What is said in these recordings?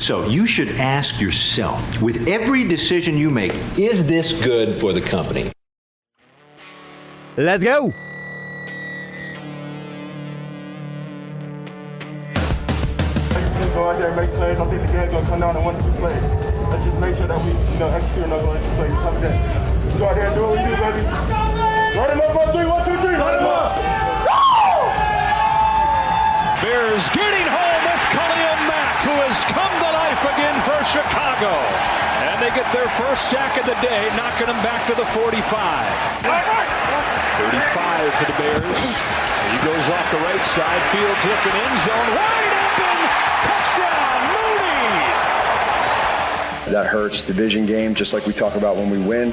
So you should ask yourself, with every decision you make, is this good for the company? Let's go. Go out there and make plays. I don't think the game's gonna come down to 1 or 2 plays. Let's just make sure that we, execute on those 1 or 2 plays. Have a day. Let's go out there and do what we do, baby. Run him up on 3, 1, 2, 3. Run him up. Bears getting home with Khalil Mack, who has come to life again for Chicago. And they get their first sack of the day, knocking them back to the 45. 35 for the Bears. He goes off the right side. Fields looking end zone. Wide open. Touchdown, Mooney. That hurts. Division game, just like we talk about when we win.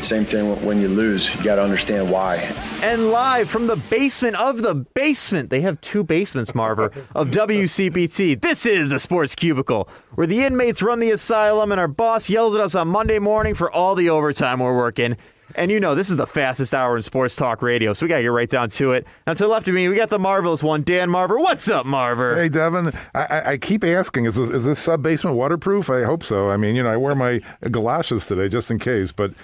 Same thing when you lose. You got to understand why. And live from the basement of the basement, they have 2 basements, Marver, of WCPT. This is the Sports Cubicle, where the inmates run the asylum and our boss yells at us on Monday morning for all the overtime we're working. And this is the fastest hour in sports talk radio, so we got to get right down to it. Now, to the left of me, we got the marvelous one, Dan Marver. What's up, Marver? Hey, Devin. I keep asking, is this sub-basement waterproof? I hope so. I mean, I wear my galoshes today just in case, but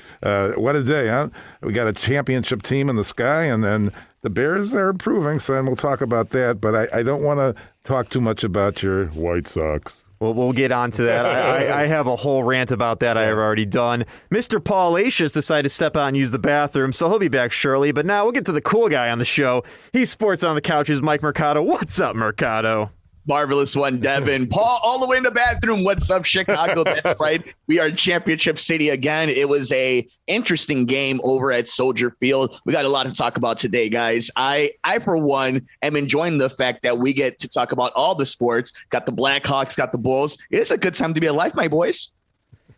what a day, huh? We got a championship team in the sky, and then the Bears are improving, so we'll talk about that, but I don't want to talk too much about your White Sox. Well, we'll get on to that. I have a whole rant about that I have already done. Mr. Paul Acius decided to step out and use the bathroom, so he'll be back shortly. But now we'll get to the cool guy on the show. He's sports on the couches, Mike Mercado. What's up, Mercado? Marvelous one, Devin. Paul, all the way in the bathroom. What's up, Chicago? That's right. We are Championship City again. It was a interesting game over at Soldier Field. We got a lot to talk about today, guys. I for one, am enjoying the fact that we get to talk about all the sports. Got the Blackhawks, got the Bulls. It's a good time to be alive, my boys.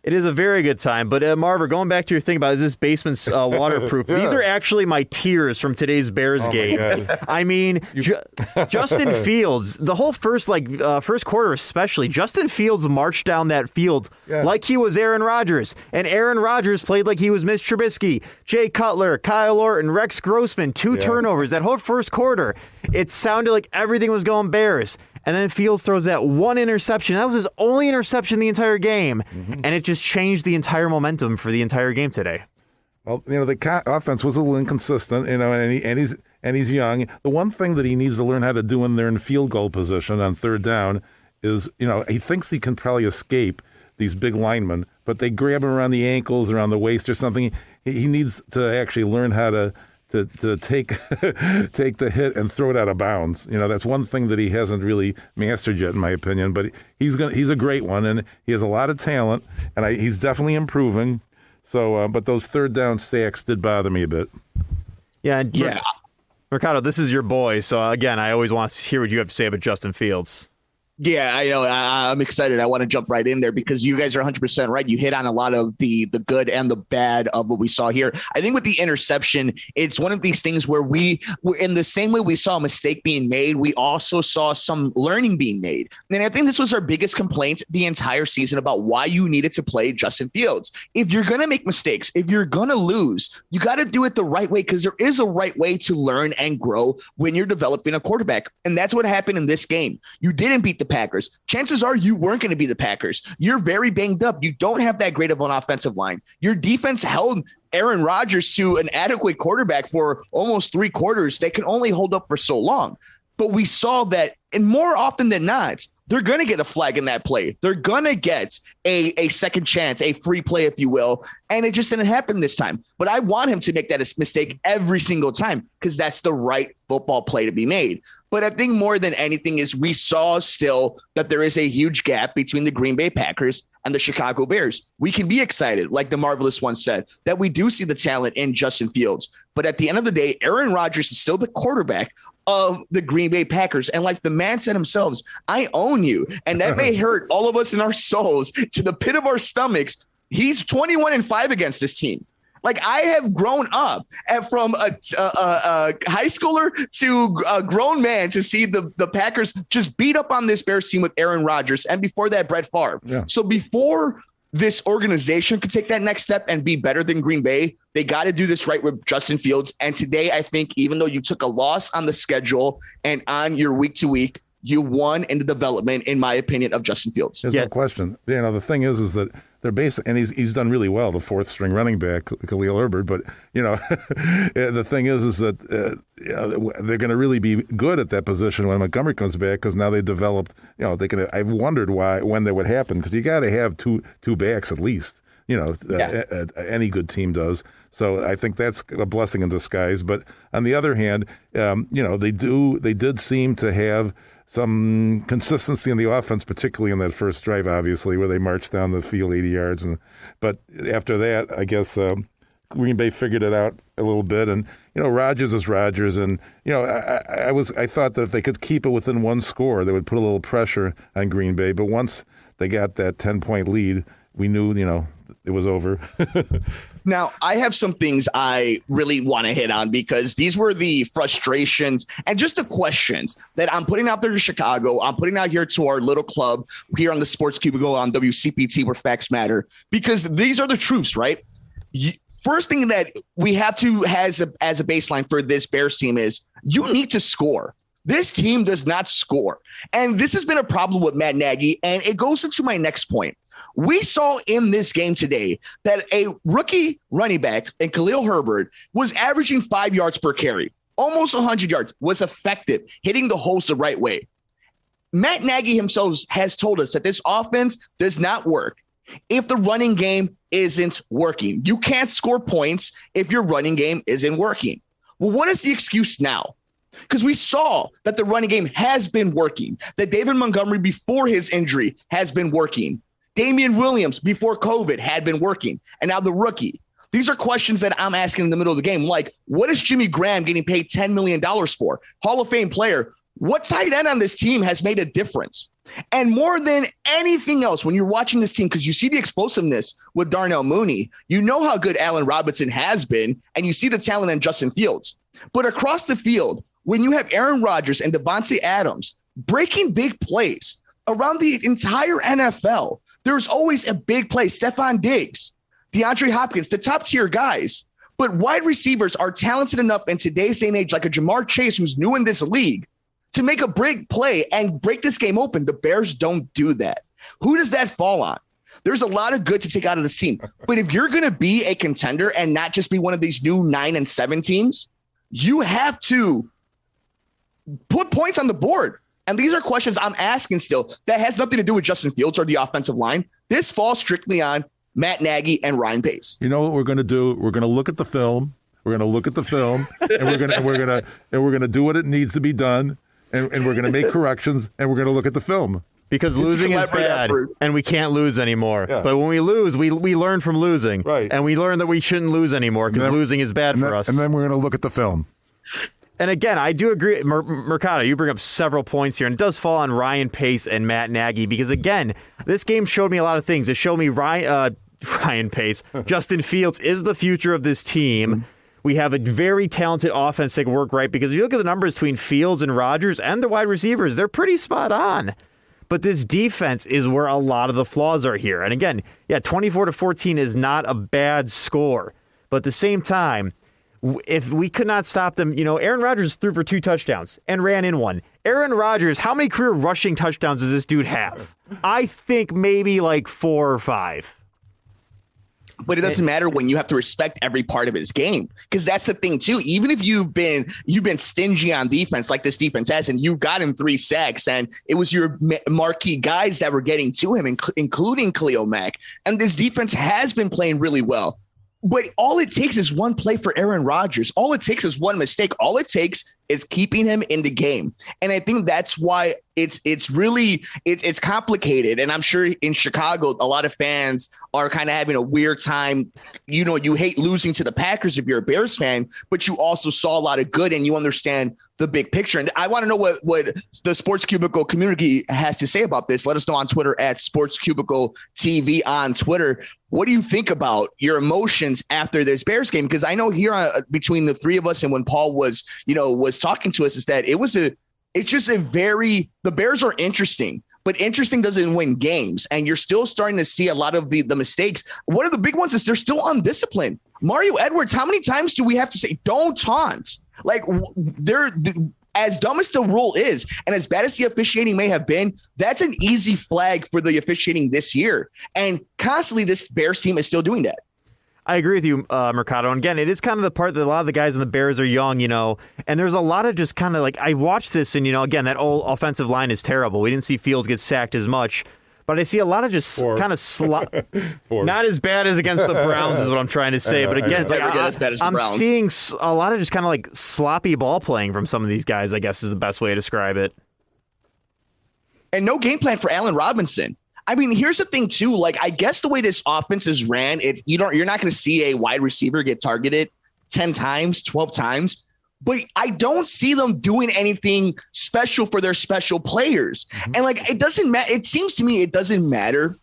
It is a very good time. But, Marver, going back to your thing about is this basement's waterproof, yeah. These are actually my tears from today's Bears game. I mean, Justin Fields, the whole first quarter especially, Justin Fields marched down that field like he was Aaron Rodgers. And Aaron Rodgers played like he was Mitch Trubisky. Jay Cutler, Kyle Orton, Rex Grossman, 2 turnovers. That whole first quarter, it sounded like everything was going Bears. And then Fields throws that 1 interception. That was his only interception the entire game. Mm-hmm. And it just changed the entire momentum for the entire game today. Well, the offense was a little inconsistent, and he's young. The one thing that he needs to learn how to do when they're in field goal position on third down is, he thinks he can probably escape these big linemen, but they grab him around the ankles, around the waist or something. He needs to actually learn how to take the hit and throw it out of bounds. That's one thing that he hasn't really mastered yet, in my opinion. But he's a great one, and he has a lot of talent, and he's definitely improving. So, but those third down sacks did bother me a bit. Yeah. Mercado, this is your boy. So again, I always want to hear what you have to say about Justin Fields. Yeah, I know. I'm excited. I want to jump right in there because you guys are 100% right. You hit on a lot of the good and the bad of what we saw here. I think with the interception, it's one of these things where we're in the same way we saw a mistake being made, we also saw some learning being made. And I think this was our biggest complaint the entire season about why you needed to play Justin Fields. If you're going to make mistakes, if you're going to lose, you got to do it the right way because there is a right way to learn and grow when you're developing a quarterback. And that's what happened in this game. You didn't beat the Packers. Chances are you weren't going to be the Packers. You're very banged up. You don't have that great of an offensive line. Your defense held Aaron Rodgers to an adequate quarterback for almost 3 quarters. They can only hold up for so long. But we saw that, and more often than not, they're going to get a flag in that play. They're going to get a second chance, a free play, if you will. And it just didn't happen this time. But I want him to make that mistake every single time because that's the right football play to be made. But I think more than anything is we saw still that there is a huge gap between the Green Bay Packers and the Chicago Bears. We can be excited, like the Marvelous one said, that we do see the talent in Justin Fields. But at the end of the day, Aaron Rodgers is still the quarterback of the Green Bay Packers. And like the man said himself, I own you. And that may hurt all of us in our souls to the pit of our stomachs. He's 21-5 against this team. Like I have grown up and from a high schooler to a grown man to see the Packers just beat up on this Bears team with Aaron Rodgers. And before that, Brett Favre. Yeah. So before this organization could take that next step and be better than Green Bay, they got to do this right with Justin Fields. And today, I think even though you took a loss on the schedule and on your week to week, you won in the development, in my opinion, of Justin Fields. There's no question. The thing is that they're basic, and he's done really well, the fourth string running back, Khalil Herbert. But the thing is that they're going to really be good at that position when Montgomery comes back, because now they developed. I've wondered when that would happen, because you got to have two backs at least. Any good team does. So I think that's a blessing in disguise. But on the other hand, they did seem to have some consistency in the offense, particularly in that first drive, obviously, where they marched down the field 80 yards. But after that, I guess Green Bay figured it out a little bit. And, Rodgers is Rodgers. And, I thought that if they could keep it within one score, they would put a little pressure on Green Bay. But once they got that 10-point lead, we knew, it was over. Now, I have some things I really want to hit on, because these were the frustrations and just the questions that I'm putting out there to Chicago. I'm putting out here to our little club here on the Sports Cubicle on WCPT, where facts matter, because these are the truths, right? First thing that we have to as a baseline for this Bears team is you need to score. This team does not score. And this has been a problem with Matt Nagy. And it goes into my next point. We saw in this game today that a rookie running back in Khalil Herbert was averaging 5 yards per carry, almost 100 yards, was effective, hitting the holes the right way. Matt Nagy himself has told us that this offense does not work if the running game isn't working. You can't score points if your running game isn't working. Well, what is the excuse now? Because we saw that the running game has been working, that David Montgomery before his injury has been working. Damian Williams before COVID had been working. And now the rookie. These are questions that I'm asking in the middle of the game. Like, what is Jimmy Graham getting paid $10 million for? Hall of Fame player. What tight end on this team has made a difference? And more than anything else, when you're watching this team, because you see the explosiveness with Darnell Mooney, you know how good Allen Robinson has been, and you see the talent in Justin Fields. But across the field, when you have Aaron Rodgers and Devontae Adams breaking big plays around the entire NFL, there's always a big play. Stephon Diggs, DeAndre Hopkins, the top tier guys. But wide receivers are talented enough in today's day and age, like a Jamar Chase, who's new in this league, to make a big play and break this game open. The Bears don't do that. Who does that fall on? There's a lot of good to take out of this team. But if you're going to be a contender and not just be one of these new 9-7 teams, you have to put points on the board. And these are questions I'm asking still that has nothing to do with Justin Fields or the offensive line. This falls strictly on Matt Nagy and Ryan Pace. You know what we're going to do? We're going to look at the film. We're going to look at the film, and we're going to do what it needs to be done, and we're going to make corrections, and we're going to look at the film. Because losing is bad, and we can't lose anymore. Yeah. But when we lose, we learn from losing. Right. And we learn that we shouldn't lose anymore, because losing is bad for us. And then we're going to look at the film. And again, I do agree, Mercado, you bring up several points here, and it does fall on Ryan Pace and Matt Nagy, because, again, this game showed me a lot of things. It showed me Ryan Pace, Justin Fields is the future of this team. Mm-hmm. We have a very talented offense that can work right, because if you look at the numbers between Fields and Rodgers and the wide receivers, they're pretty spot on. But this defense is where a lot of the flaws are here. And again, 24-14 is not a bad score. But at the same time, if we could not stop them, Aaron Rodgers threw for 2 touchdowns and ran in one. Aaron Rodgers, how many career rushing touchdowns does this dude have? I think maybe like 4 or 5. But it doesn't matter when you have to respect every part of his game, because that's the thing too. Even if you've been stingy on defense like this defense has, and you got him 3 sacks, and it was your marquee guys that were getting to him, including Khalil Mack, and this defense has been playing really well. But all it takes is one play for Aaron Rodgers. All it takes is one mistake. All it takes is keeping him in the game. And I think that's why it's really complicated. And I'm sure in Chicago, a lot of fans are kind of having a weird time. You hate losing to the Packers if you're a Bears fan, but you also saw a lot of good and you understand the big picture. And I want to know what the Sports Cubicle community has to say about this. Let us know on Twitter at Sports Cubicle TV on Twitter. What do you think about your emotions after this Bears game? Because I know here between the three of us and when Paul was talking to us, is that the Bears are interesting, but interesting doesn't win games. And you're still starting to see a lot of the mistakes. One of the big ones is they're still undisciplined. Mario Edwards, how many times do we have to say, don't taunt? Like as dumb as the rule is, and as bad as the officiating may have been, that's an easy flag for the officiating this year. And constantly, this Bears team is still doing that. I agree with you, Mercado. And again, it is kind of the part that a lot of the guys in the Bears are young, and there's a lot of just kind of like, I watched this and, again, that old offensive line is terrible. We didn't see Fields get sacked as much, but I see a lot of just kind of not as bad as against the Browns is what I'm trying to say. But again, it's like I'm seeing a lot of just kind of like sloppy ball playing from some of these guys, I guess is the best way to describe it. And no game plan for Allen Robinson. I mean, here's the thing, too. Like, I guess the way this offense is ran, you're not going to see a wide receiver get targeted 10 times, 12 times. But I don't see them doing anything special for their special players. Mm-hmm. And like, it doesn't matter. It seems to me it doesn't matter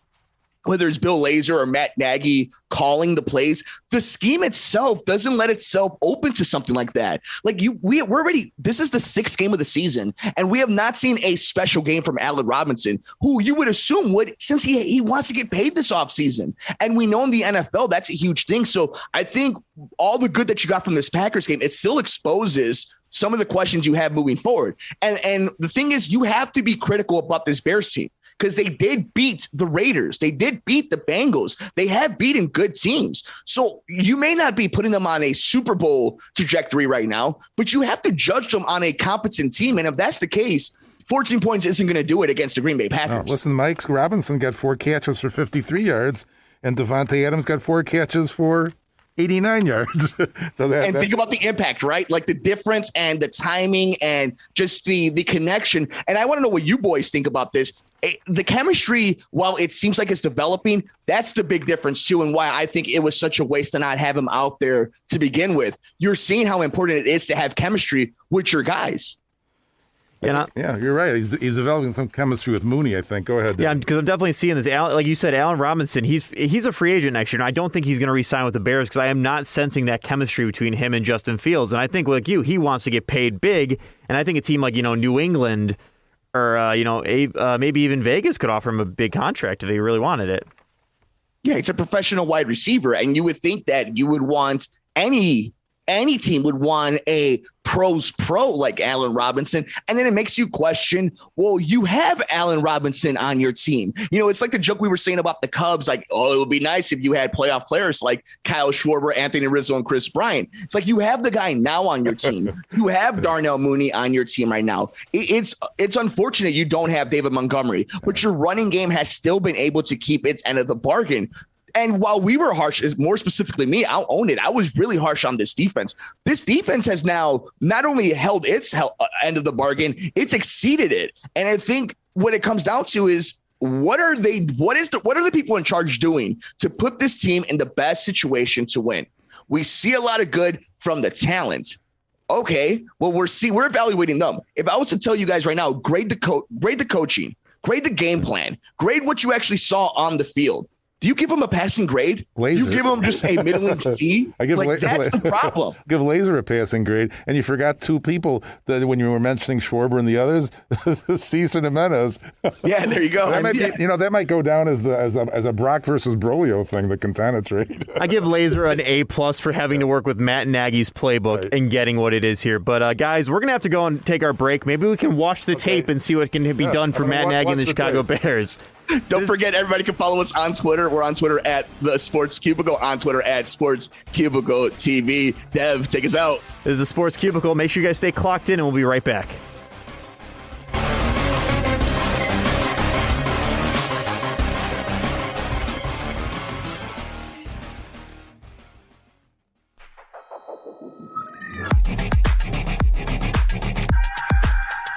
whether it's Bill Lazor or Matt Nagy calling the plays. The scheme itself doesn't let itself open to something like that. Like we're already, this is the 6th game of the season, and we have not seen a special game from Allen Robinson, who you would assume would, since he wants to get paid this offseason. And we know in the NFL, that's a huge thing. So I think all the good that you got from this Packers game, it still exposes some of the questions you have moving forward. And the thing is, you have to be critical about this Bears team, because they did beat the Raiders. They did beat the Bengals. They have beaten good teams. So you may not be putting them on a Super Bowl trajectory right now, but you have to judge them on a competent team. And if that's the case, 14 points isn't going to do it against the Green Bay Packers. No, listen, Mike Robinson got 4 catches for 53 yards, and Devontae Adams got 4 catches for 89 yards. Think about the impact, right? Like the difference and the timing and just the connection. And I want to know what you boys think about this. The chemistry, while it seems like it's developing, that's the big difference too, and why I think it was such a waste to not have him out there to begin with. You're seeing how important it is to have chemistry with your guys. Yeah, you're right. He's developing some chemistry with Mooney, I think. Go ahead, Dave. Yeah, because I'm definitely seeing this. Like you said, Allen Robinson, he's a free agent next year, and I don't think he's going to re-sign with the Bears because I am not sensing that chemistry between him and Justin Fields. And I think, like you, he wants to get paid big, and I think a team like New England or maybe even Vegas could offer him a big contract if they really wanted it. Yeah, it's a professional wide receiver, and you would think that you would want any team would want a pros pro like Allen Robinson. And then it makes you question, well, you have Allen Robinson on your team. It's like the joke we were saying about the Cubs, like, oh, it would be nice if you had playoff players like Kyle Schwarber, Anthony Rizzo, and Chris Bryant. It's like you have the guy now on your team. You have Darnell Mooney on your team right now. It's unfortunate you don't have David Montgomery, but your running game has still been able to keep its end of the bargain. And while we were harsh, more specifically me, I'll own it. I was really harsh on this defense. This defense has now not only held its end of the bargain, it's exceeded it. And I think what it comes down to is what are the people in charge doing to put this team in the best situation to win? We see a lot of good from the talent. Okay, well, we're evaluating them. If I was to tell you guys right now, grade the coaching, grade the game plan, grade what you actually saw on the field. Do you give him a passing grade? Lazor. You give him just a middling C? That's the problem. Give Lazor a passing grade. And you forgot 2 people that when you were mentioning Schwarber and the others, Cease and Jimenez. Yeah, there you go. That might be, that might go down as a Brock versus Brolio thing, the Quintana trade. I give Lazor an A+ for having to work with Matt Nagy's playbook and getting what it is here. But guys, we're going to have to go and take our break. Maybe we can watch the tape and see what can be done for Matt Nagy and the Chicago Bears. Don't forget, everybody can follow us on Twitter. We're on Twitter at the Sports Cubicle, on Twitter at Sports Cubicle TV. Dev, take us out. This is the Sports Cubicle. Make sure you guys stay clocked in, and we'll be right back.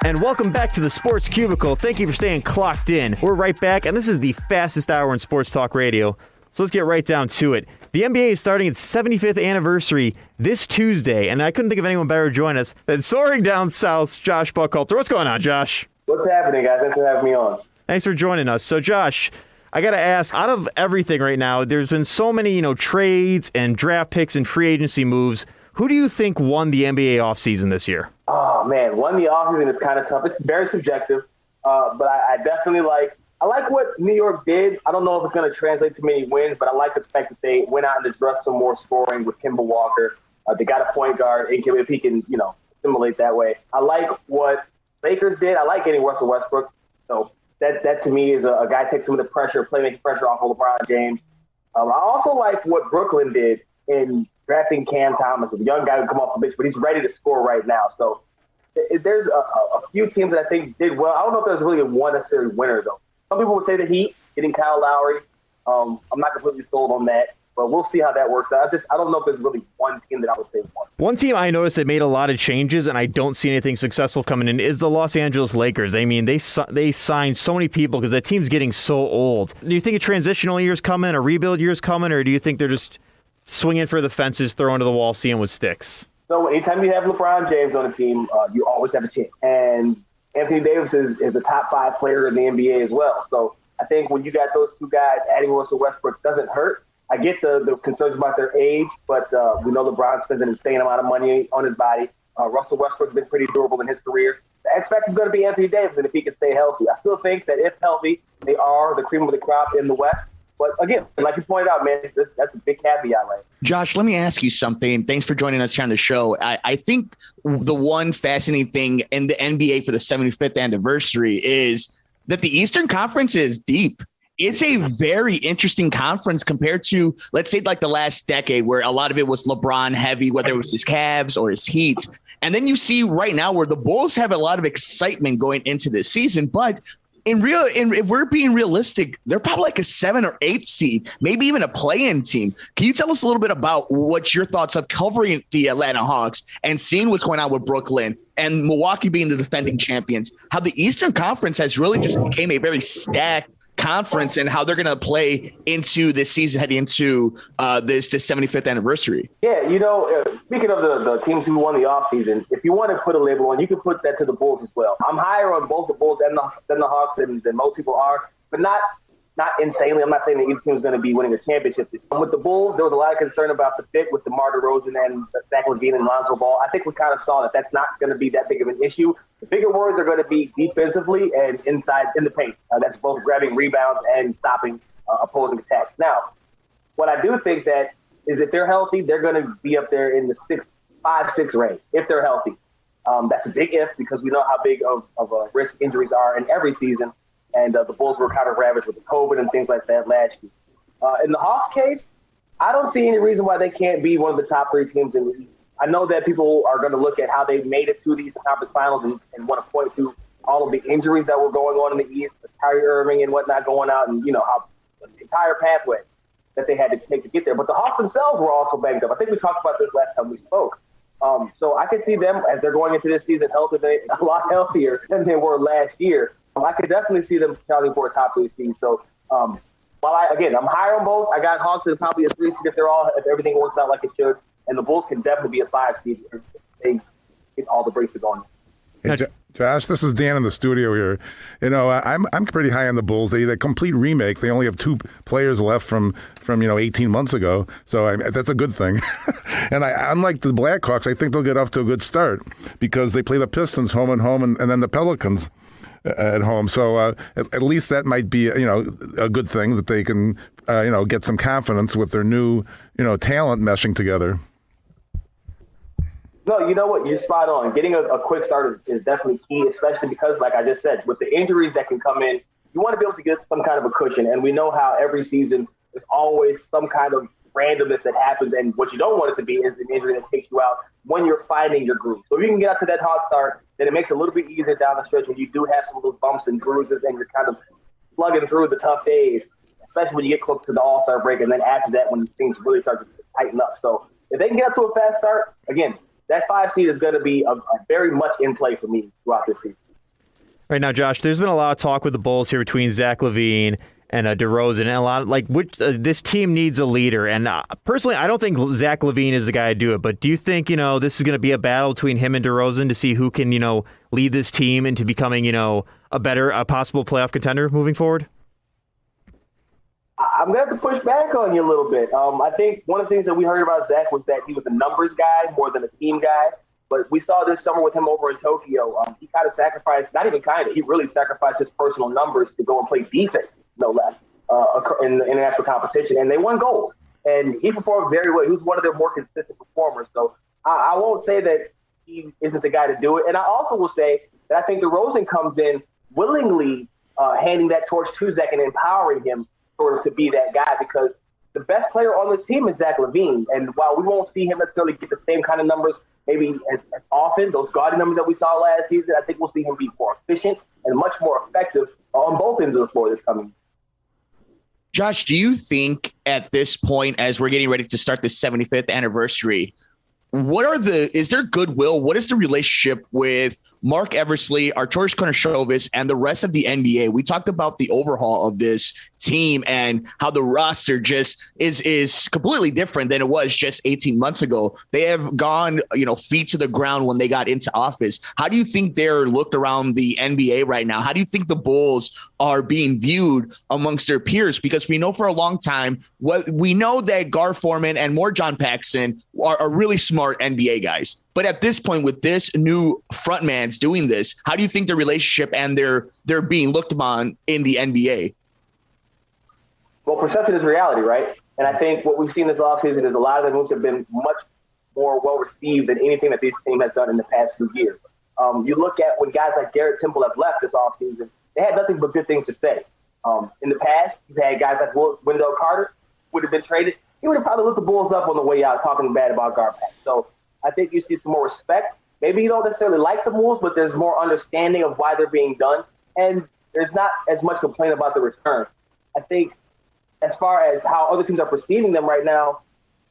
And welcome back to the Sports Cubicle. Thank you for staying clocked in. We're right back, and this is the fastest hour in sports talk radio. So let's get right down to it. The NBA is starting its 75th anniversary this Tuesday, and I couldn't think of anyone better to join us than soaring down south's Josh Buckhalter. What's going on, Josh? What's happening, guys? Thanks for having me on. Thanks for joining us. So, Josh, I got to ask, out of everything right now, there's been so many, trades and draft picks and free agency moves. Who do you think won the NBA offseason this year? Oh, man, won the offseason is kind of tough. It's very subjective, but I definitely like what New York did. I don't know if it's going to translate to many wins, but I like the fact that they went out and addressed some more scoring with Kemba Walker. They got a point guard. If he can, assimilate that way. I like what Lakers did. I like getting Russell Westbrook. So that to me is a guy takes some of the pressure, playmaking pressure off of LeBron James. I also like what Brooklyn did in drafting Cam Thomas, a young guy who come off the bench, but he's ready to score right now. So there's a few teams that I think did well. I don't know if there's really one necessary winner, though. Some people would say the Heat, getting Kyle Lowry. I'm not completely sold on that, but we'll see how that works out. I don't know if there's really one team that I would say won. One team I noticed that made a lot of changes, and I don't see anything successful coming in, is the Los Angeles Lakers. I mean, they signed so many people because that team's getting so old. Do you think a transitional year's coming, a rebuild year's coming, or do you think they're just swinging for the fences, throwing to the wall, seeing what sticks? So anytime you have LeBron James on the team, you always have a chance. And Anthony Davis is a top 5 player in the NBA as well. So I think when you got those two guys, adding Russell Westbrook doesn't hurt. I get the concerns about their age, but we know LeBron spends an insane amount of money on his body. Russell Westbrook's been pretty durable in his career. The X factor is going to be Anthony Davis, and if he can stay healthy. I still think that if healthy, they are the cream of the crop in the West. But again, like you pointed out, man, that's a big caveat, right? Josh, let me ask you something. Thanks for joining us here on the show. I think the one fascinating thing in the NBA for the 75th anniversary is that the Eastern Conference is deep. It's a very interesting conference compared to, let's say, like the last decade where a lot of it was LeBron heavy, whether it was his Cavs or his Heat. And then you see right now where the Bulls have a lot of excitement going into this season, but if we're being realistic, they're probably like a 7 or 8 seed, maybe even a play-in team. Can you tell us a little bit about what your thoughts of covering the Atlanta Hawks and seeing what's going on with Brooklyn and Milwaukee being the defending champions, how the Eastern Conference has really just became a very stacked conference and how they're going to play into this season heading into this 75th anniversary? Yeah, speaking of the teams who won the offseason, if you want to put a label on, you can put that to the Bulls as well. I'm higher on both the Bulls and the Hawks than most people are, but not insanely. I'm not saying that either team is going to be winning a championship. With the Bulls, there was a lot of concern about the fit with DeMar DeRozan and Zach LaVine and Lonzo Ball. I think we kind of saw that that's not going to be that big of an issue. The bigger worries are going to be defensively and inside in the paint. That's both grabbing rebounds and stopping opposing attacks. Now, what I do think that is if they're healthy, they're going to be up there in the 5-6 range if they're healthy. That's a big if because we know how big of a risk injuries are in every season. And the Bulls were kind of ravaged with the COVID and things like that last year. In the Hawks case, I don't see any reason why they can't be one of the top 3 teams in the East. I know that people are going to look at how they made it to the Eastern Conference Finals and want to point to all of the injuries that were going on in the East, Kyrie Irving and whatnot going out, and how the entire pathway that they had to take to get there. But the Hawks themselves were also banged up. I think we talked about this last time we spoke. So I could see them as they're going into this season a lot healthier than they were last year. I could definitely see them counting for a top 3 seed. So, I'm higher on both. I got Hawks as probably a 3 seed if everything works out like it should, and the Bulls can definitely be a 5 seed if they get all the breaks going. Hey, Josh, this is Dan in the studio here. I'm pretty high on the Bulls. They complete remake. They only have 2 players left from 18 months ago, so that's a good thing. And unlike the Blackhawks, I think they'll get off to a good start because they play the Pistons home and home, and then the Pelicans at home. So at least that might be a good thing that they can get some confidence with their new talent meshing together. No, you know what? You're spot on. Getting a quick start is definitely key, especially because, like I just said, with the injuries that can come in, you want to be able to get some kind of a cushion. And we know how every season there's always some kind of randomness that happens. And what you don't want it to be is an injury that takes you out when you're finding your groove. So if you can get out to that hot start, then it makes it a little bit easier down the stretch when you do have some of those bumps and bruises and you're kind of slugging through the tough days, especially when you get close to the All-Star break. And then after that, when things really start to tighten up. So if they can get out to a fast start, again, that 5 seed is going to be a very much in play for me throughout this season. Right now, Josh, there's been a lot of talk with the Bulls here between Zach LaVine and DeRozan, and a lot of this team needs a leader. And personally, I don't think Zach LaVine is the guy to do it. But do you think this is going to be a battle between him and DeRozan to see who can lead this team into becoming a possible playoff contender moving forward? I'm going to have to push back on you a little bit. I think one of the things that we heard about Zach was that he was a numbers guy more than a team guy. But we saw this summer with him over in Tokyo. He kind of sacrificed, not even kind of, he really sacrificed his personal numbers to go and play defense, no less, in the international competition. And they won gold. And he performed very well. He was one of their more consistent performers. So I won't say that he isn't the guy to do it. And I also will say that I think DeRozan comes in willingly handing that torch to Zach and empowering him sort of to be that guy, because the best player on this team is Zach LaVine. And while we won't see him necessarily get the same kind of numbers maybe as often, those gaudy numbers that we saw last season, I think we'll see him be more efficient and much more effective on both ends of the floor this coming year. Josh, do you think at this point, as we're getting ready to start the 75th anniversary, is there goodwill? What is the relationship with Mark Eversley, Arturas Karnisovas, and the rest of the NBA? We talked about the overhaul of this team and how the roster just is completely different than it was just 18 months ago. They have gone, feet to the ground when they got into office. How do you think they're looked around the NBA right now? How do you think the Bulls are being viewed amongst their peers? Because we know for a long time, we know that Gar Forman and more John Paxson are really smart NBA guys. But at this point, with this new frontman's doing this, how do you think the relationship and they're being looked upon in the NBA? Well, perception is reality, right? And I think what we've seen this offseason is a lot of the moves have been much more well-received than anything that this team has done in the past few years. You look at when guys like Garrett Temple have left this offseason, they had nothing but good things to say. In the past, you've had guys like Wendell Carter would have been traded. He would have probably looked the Bulls up on the way out talking bad about Garpax. So I think you see some more respect. Maybe you don't necessarily like the moves, but there's more understanding of why they're being done. And there's not as much complaint about the return. I think as far as how other teams are perceiving them right now,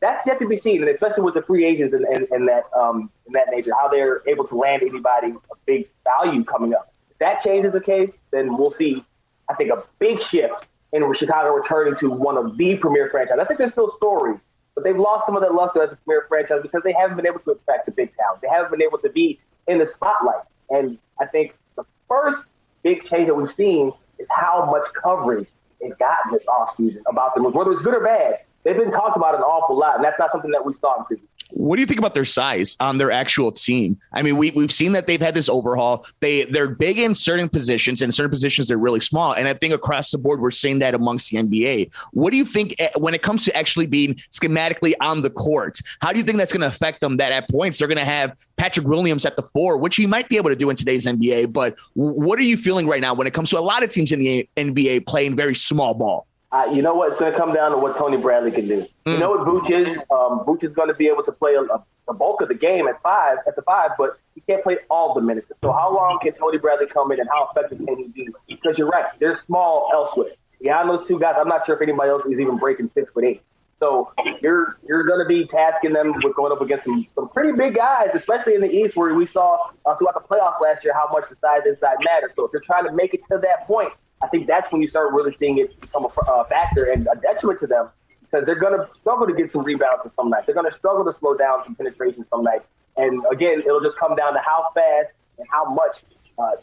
that's yet to be seen, and especially with the free agents and that nature, how they're able to land anybody of big value coming up. If that changes the case, then we'll see, I think, a big shift in Chicago returning to one of the premier franchises. I think there's still stories, but they've lost some of their luster as a premier franchise because they haven't been able to attract the big talent. They haven't been able to be in the spotlight. And I think the first big change that we've seen is how much coverage it got this offseason about them. Whether it's good or bad, they've been talked about an awful lot, and that's not something that we saw in previous. What do you think about their size on their actual team? I mean, we've seen that they've had this overhaul. They're big in certain positions, and in certain positions they're really small. And I think across the board, we're seeing that amongst the NBA. What do you think when it comes to actually being schematically on the court? How do you think that's going to affect them that at points they're going to have Patrick Williams at the 4, which he might be able to do in today's NBA? But what are you feeling right now when it comes to a lot of teams in the NBA playing very small ball? You know what? It's going to come down to what Tony Bradley can do. You know what Vooch is? Vooch is going to be able to play a bulk of the game at the 5, but he can't play all the minutes. So how long can Tony Bradley come in and how effective can he be? Because you're right, they're small elsewhere. Beyond those two guys, I'm not sure if anybody else is even breaking 6'8". So you're going to be tasking them with going up against some pretty big guys, especially in the East, where we saw throughout the playoffs last year how much the size inside matters. So if you're trying to make it to that point, I think that's when you start really seeing it become a factor and a detriment to them, because they're going to struggle to get some rebounds some nights. They're going to struggle to slow down some penetration some nights. And again, it'll just come down to how fast and how much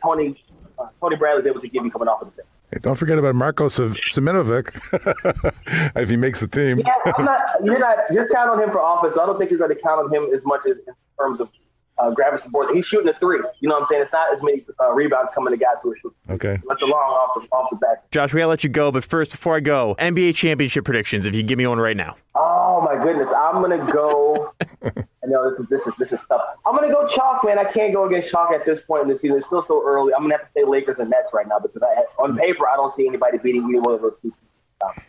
Tony Bradley is able to give you coming off of the bench. Hey, don't forget about Marko Seminovic if he makes the team. Yeah, you're counting on him for offense. So I don't think you're going to count on him as much as in terms of grabbing some boards. He's shooting a 3. You know what I'm saying? It's not as many rebounds coming to guys who are shooting. Okay. That's a long off the back. Josh, we gotta let you go, but first, before I go, NBA championship predictions, if you can give me one right now. Oh my goodness. I'm gonna go I know this is tough. I'm gonna go chalk, man. I can't go against chalk at this point in the season. It's still so early. I'm gonna have to say Lakers and Nets right now because on paper I don't see anybody beating either one of those two teams.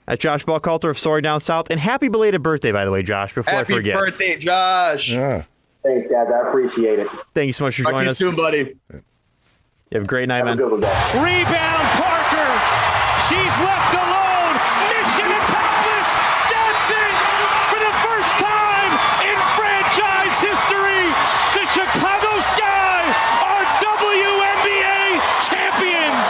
That's Josh Buckhalter of Sorry Down South. And happy belated birthday, by the way, Josh, before I forget. Happy birthday, Josh. Yeah. Thanks, guys. I appreciate it. Thank you so much for joining us. Talk to you soon, buddy. You have a great night, man. Rebound, Parker. She's left alone. Mission accomplished. Dancing for the first time in franchise history. The Chicago Sky are WNBA champions.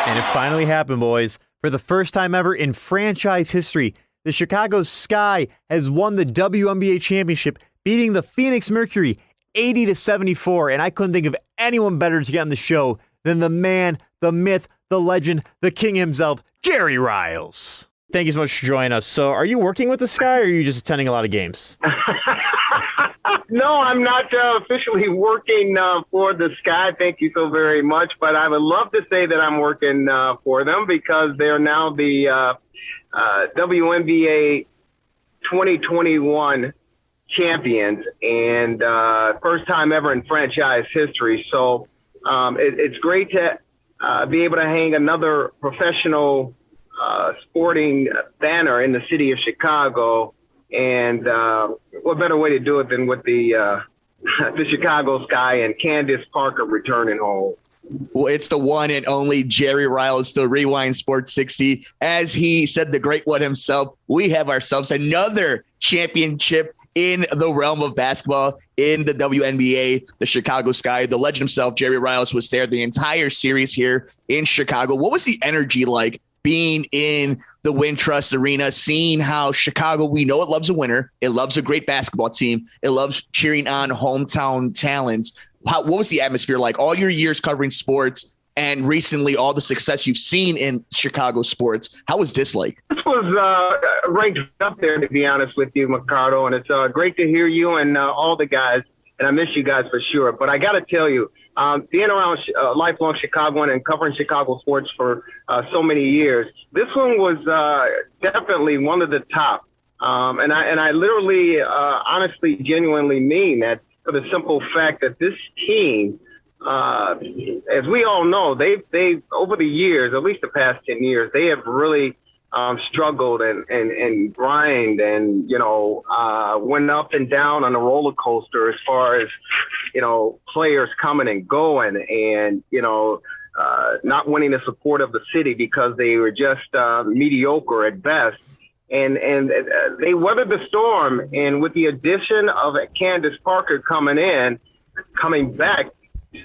And it finally happened, boys. For the first time ever in franchise history, the Chicago Sky has won the WNBA championship, beating the Phoenix Mercury 80-74. And I couldn't think of anyone better to get on the show than the man, the myth, the legend, the king himself, Jerry Riles. Thank you so much for joining us. So are you working with the Sky, or are you just attending a lot of games? No, I'm not officially working for the Sky. Thank you so very much. But I would love to say that I'm working for them because they're now the WNBA 2021 champions and first time ever in franchise history. So it's great to be able to hang another professional sporting banner in the city of Chicago. And what better way to do it than with the Chicago Sky and Candace Parker returning home. Well, it's the one and only Jerry Riles, the Rewind Sports 60. As he said, the great one himself, we have ourselves another championship in the realm of basketball in the WNBA, the Chicago Sky. The legend himself, Jerry Riles, was there the entire series here in Chicago. What was the energy like being in the Wintrust Arena, seeing how Chicago, we know it loves a winner. It loves a great basketball team. It loves cheering on hometown talents. What was the atmosphere like all your years covering sports and recently all the success you've seen in Chicago sports? How was this like? This was ranked up there, to be honest with you, Ricardo, and it's great to hear you and all the guys, and I miss you guys for sure. But I got to tell you, being around lifelong Chicagoan and covering Chicago sports for so many years, this one was definitely one of the top. And I literally, honestly, genuinely mean that, for the simple fact that this team, as we all know, they've over the years, at least the past 10 years, they have really struggled and grind and, went up and down on a roller coaster as far as, players coming and going and, not winning the support of the city because they were just mediocre at best. And they weathered the storm. And with the addition of Candace Parker coming back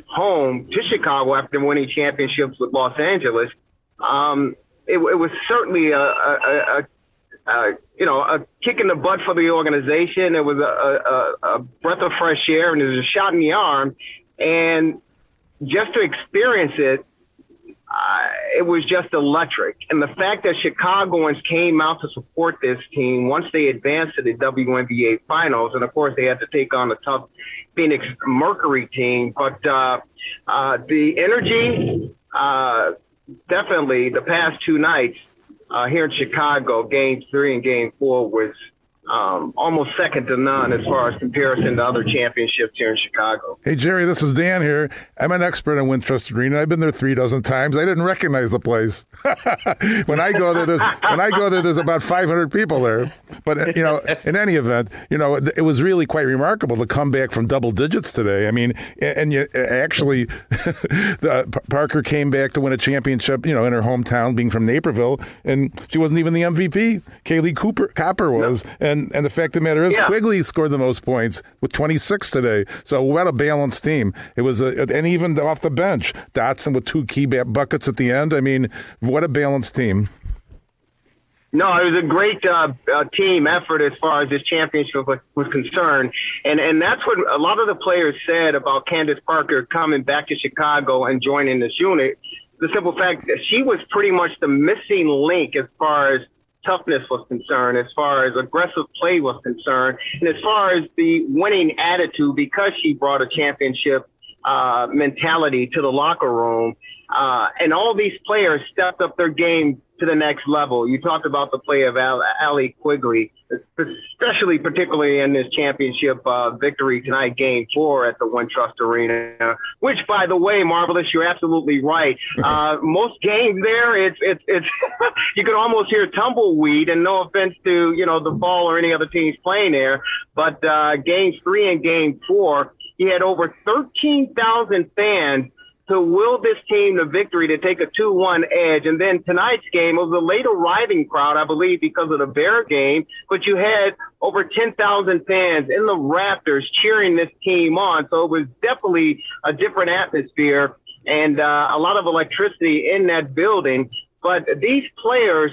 home to Chicago after winning championships with Los Angeles, it was certainly a kick in the butt for the organization. It was a breath of fresh air, and it was a shot in the arm. And just to experience it, it was just electric. And the fact that Chicagoans came out to support this team once they advanced to the WNBA finals, and of course they had to take on a tough Phoenix Mercury team, but the energy, definitely the past two nights here in Chicago, Game 3 and Game 4 was almost second to none as far as comparison to other championships here in Chicago. Hey, Jerry, this is Dan here. I'm an expert in Wintrust Arena. I've been there 36 times. I didn't recognize the place. When I go there, there's about 500 people there. But, in any event, it was really quite remarkable to come back from double digits today. I mean, and actually, Parker came back to win a championship, in her hometown, being from Naperville, and she wasn't even the MVP. Kaylee Copper was. No. And the fact of the matter is, Quigley scored the most points with 26 today. So what a balanced team. It was, and even off the bench, Dotson with 2 key buckets at the end. I mean, what a balanced team. No, it was a great team effort as far as this championship was concerned. And that's what a lot of the players said about Candace Parker coming back to Chicago and joining this unit. The simple fact that she was pretty much the missing link as far as toughness was concerned, as far as aggressive play was concerned, and as far as the winning attitude, because she brought a championship mentality to the locker room. And all these players stepped up their game to the next level. You talked about the play of Allie Quigley, particularly in this championship victory tonight, Game 4 at the Wintrust Arena, which, by the way, Marvelous, you're absolutely right. Most games there, it's you can almost hear tumbleweed, and no offense to, the Ball or any other teams playing there, but Games 3 and Game 4, you had over 13,000 fans to will this team to victory to take a 2-1 edge. And then tonight's game, it was a late arriving crowd, I believe, because of the Bear game, but you had over 10,000 fans in the rafters cheering this team on. So it was definitely a different atmosphere and a lot of electricity in that building. But these players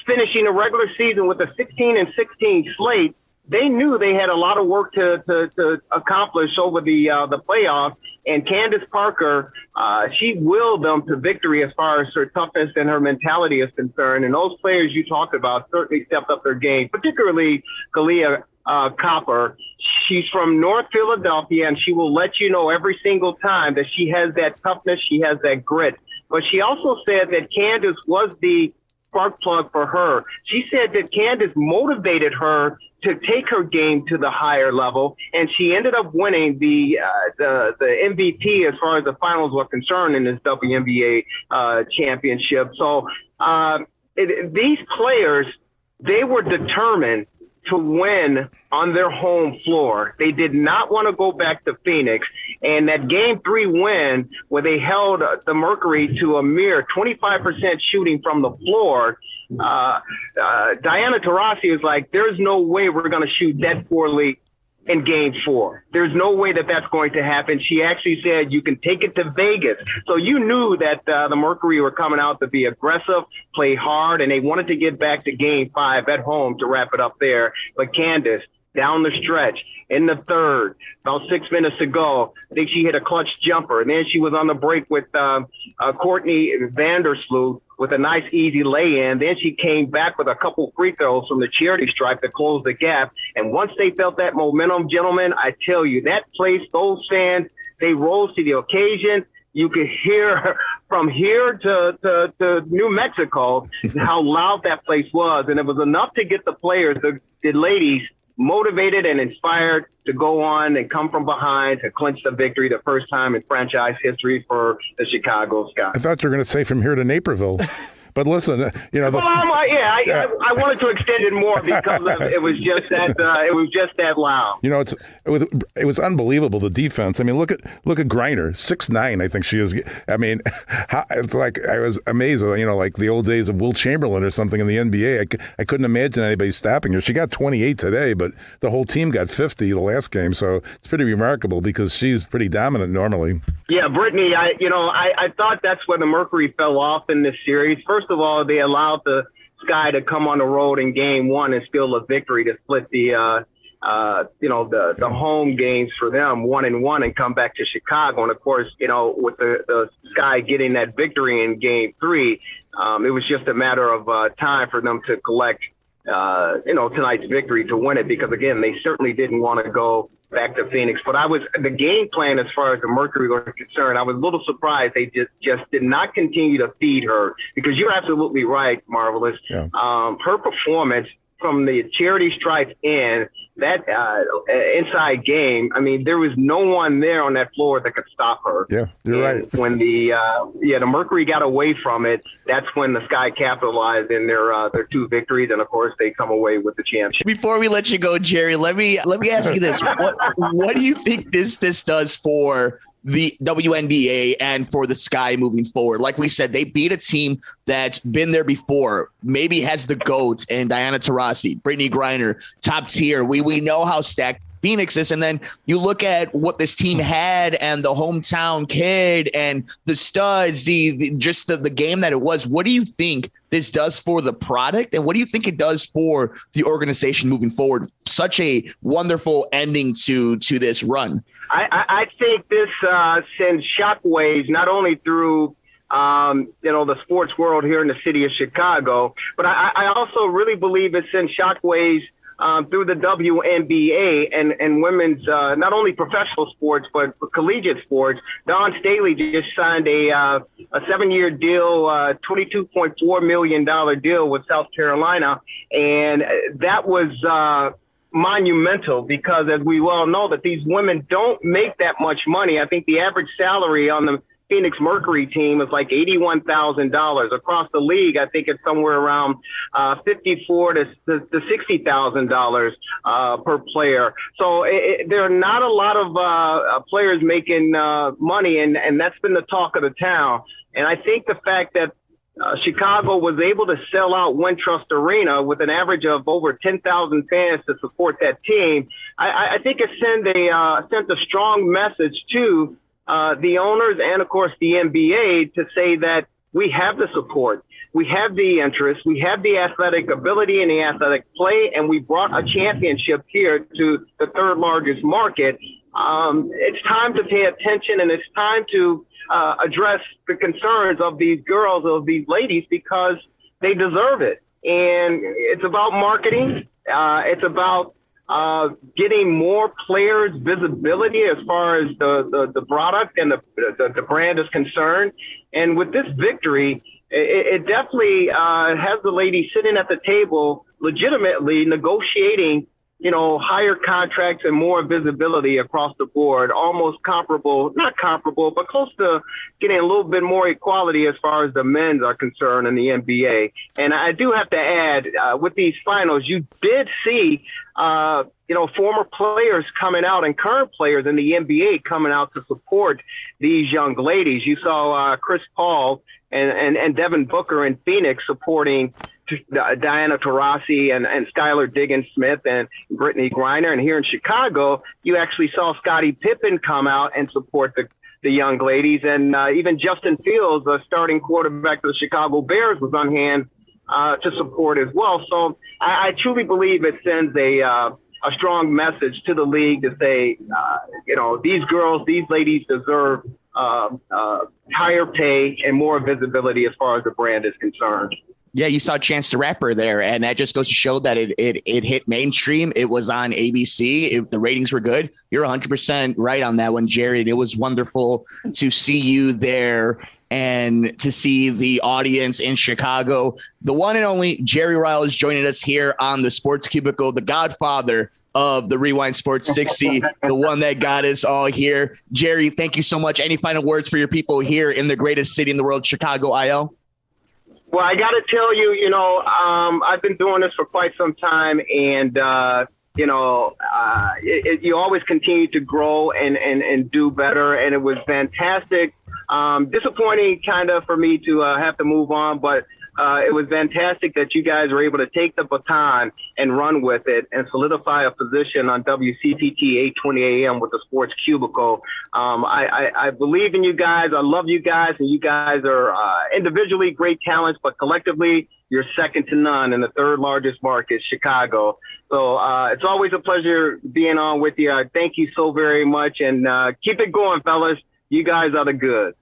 finishing a regular season with a 16-16 slate, they knew they had a lot of work to accomplish over the playoffs. And Candace Parker, she willed them to victory as far as her toughness and her mentality is concerned. And those players you talked about certainly stepped up their game, particularly Kalia Copper. She's from North Philadelphia, and she will let you know every single time that she has that toughness, she has that grit. But she also said that Candace was the spark plug for her. She said that Candace motivated her to take her game to the higher level, and she ended up winning the MVP as far as the finals were concerned in this WNBA championship. So these players, they were determined to win on their home floor. They did not want to go back to Phoenix. And that Game 3 win, where they held the Mercury to a mere 25% shooting from the floor, Diana Taurasi is like, there's no way we're going to shoot that poorly in Game 4. There's no way that that's going to happen. She actually said you can take it to Vegas. So you knew that the Mercury were coming out to be aggressive, play hard, and they wanted to get back to Game 5 at home to wrap it up there. But Candace, down the stretch, in the third, about 6 minutes to go, I think she hit a clutch jumper. And then she was on the break with Courtney Vandersloot with a nice, easy lay-in. Then she came back with a couple free throws from the charity stripe to close the gap. And once they felt that momentum, gentlemen, I tell you, that place, those fans, they rose to the occasion. You could hear from here to New Mexico how loud that place was. And it was enough to get the players, the ladies, motivated and inspired to go on and come from behind to clinch the victory, the first time in franchise history for the Chicago Sky. I thought you were going to say from here to Naperville. But listen, I wanted to extend it more because it was just that loud. You know, it was unbelievable, the defense. I mean, look at Griner, 6'9", I think she is. I mean, it's like I was amazed. You know, like the old days of Will Chamberlain or something in the NBA. I couldn't imagine anybody stopping her. She got 28 today, but the whole team got 50 the last game. So it's pretty remarkable because she's pretty dominant normally. Yeah, Brittany, I thought that's where the Mercury fell off in this series. First of all, they allowed the Sky to come on the road in Game 1 and steal a victory to split the home games for them 1-1 and come back to Chicago. And of course, with the Sky getting that victory in Game 3, it was just a matter of time for them to collect tonight's victory to win it, because again, they certainly didn't want to go back to Phoenix. But the game plan as far as the Mercury was concerned, I was a little surprised they just did not continue to feed her, because you're absolutely right, Marvelous. Yeah. Her performance from the charity stripe in that inside game, I mean, there was no one there on that floor that could stop her. Yeah, you're right. When the Mercury got away from it, that's when the Sky capitalized in their 2 victories, and of course they come away with the championship. Before we let you go, Jerry, let me ask you this: what do you think this does for the WNBA and for the Sky moving forward? Like we said, they beat a team that's been there before, maybe has the GOAT and Diana Taurasi, Brittany Griner, top tier. We know how stacked Phoenix is. And then you look at what this team had and the hometown kid and the studs, the game that it was. What do you think this does for the product? And what do you think it does for the organization moving forward? Such a wonderful ending to this run. I think this sends shockwaves not only through the sports world here in the city of Chicago, but I also really believe it sends shockwaves through the WNBA and women's, not only professional sports, but collegiate sports. Dawn Staley just signed a 7-year deal, $22.4 million deal with South Carolina. And that was monumental, because as we well know that these women don't make that much money. I think the average salary on the Phoenix Mercury team is like $81,000. Across the league, I think it's somewhere around $54,000 to $60,000 per player. So there are not a lot of players making money, and that's been the talk of the town. And I think the fact that Chicago was able to sell out Wintrust Arena with an average of over 10,000 fans to support that team, I think it sent a strong message to the owners and, of course, the NBA to say that we have the support, we have the interest, we have the athletic ability and the athletic play, and we brought a championship here to the third largest market. It's time to pay attention, and it's time to address the concerns of these girls, of these ladies, because they deserve it. And it's about marketing. It's about getting more players visibility as far as the product and the brand is concerned. And with this victory, it definitely has the ladies sitting at the table legitimately negotiating higher contracts and more visibility across the board, almost comparable, not comparable, but close to getting a little bit more equality as far as the men's are concerned in the NBA. And I do have to add, with these finals, you did see, former players coming out and current players in the NBA coming out to support these young ladies. You saw Chris Paul and Devin Booker in Phoenix supporting Diana Taurasi and Skylar Diggins-Smith and Brittany Griner. And here in Chicago, you actually saw Scottie Pippen come out and support the young ladies. And even Justin Fields, the starting quarterback of the Chicago Bears, was on hand to support as well. So I truly believe it sends a strong message to the league to say, these girls, these ladies deserve higher pay and more visibility as far as the brand is concerned. Yeah, you saw Chance the Rapper there, and that just goes to show that it hit mainstream. It was on ABC. The ratings were good. You're 100% right on that one, Jared. It was wonderful to see you there and to see the audience in Chicago. The one and only Jerry Ryle is joining us here on the Sports Cubicle, the godfather of the Rewind Sports 60, the one that got us all here. Jerry, thank you so much. Any final words for your people here in the greatest city in the world, Chicago, IL? Well, I got to tell you, I've been doing this for quite some time, and, you always continue to grow and do better, and it was fantastic. Disappointing kind of for me to have to move on, but it was fantastic that you guys were able to take the baton and run with it and solidify a position on WCPT 820 AM with the Sports Cubicle. I believe in you guys. I love you guys, and you guys are individually great talents, but collectively you're second to none in the third largest market, Chicago. So it's always a pleasure being on with you. Thank you so very much, and keep it going, fellas. You guys are the good.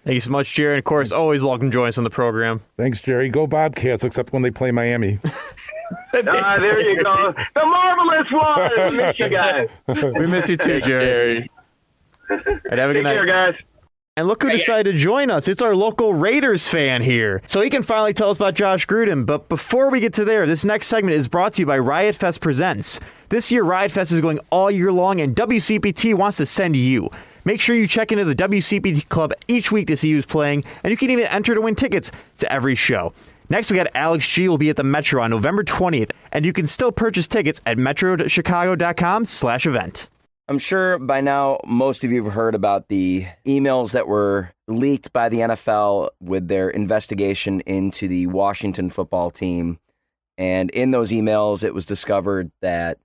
Thank you so much, Jerry. And, of course, always welcome to join us on the program. Thanks, Jerry. Go Bobcats, except when they play Miami. There you go. The marvelous one. We miss you guys. We miss you too, Jerry. All right, have a good night. Take care, guys. And look who decided to join us. It's our local Raiders fan here. So he can finally tell us about Josh Gruden. But before we get to there, this next segment is brought to you by Riot Fest Presents. This year, Riot Fest is going all year long, and WCPT wants to send you. Make sure you check into the WCPT Club each week to see who's playing, and you can even enter to win tickets to every show. Next, we got Alex G will be at the Metro on November 20th, and you can still purchase tickets at metrochicago.com/event. I'm sure by now most of you have heard about the emails that were leaked by the NFL with their investigation into the Washington football team. And in those emails, it was discovered that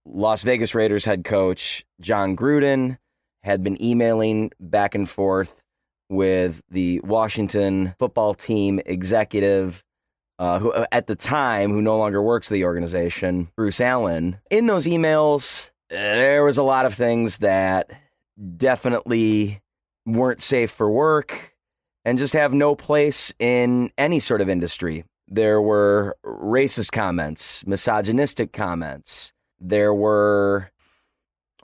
Las Vegas Raiders head coach John Gruden had been emailing back and forth with the Washington football team executive, who at the time, who no longer works for the organization, Bruce Allen. In those emails, there was a lot of things that definitely weren't safe for work and just have no place in any sort of industry. There were racist comments, misogynistic comments. There were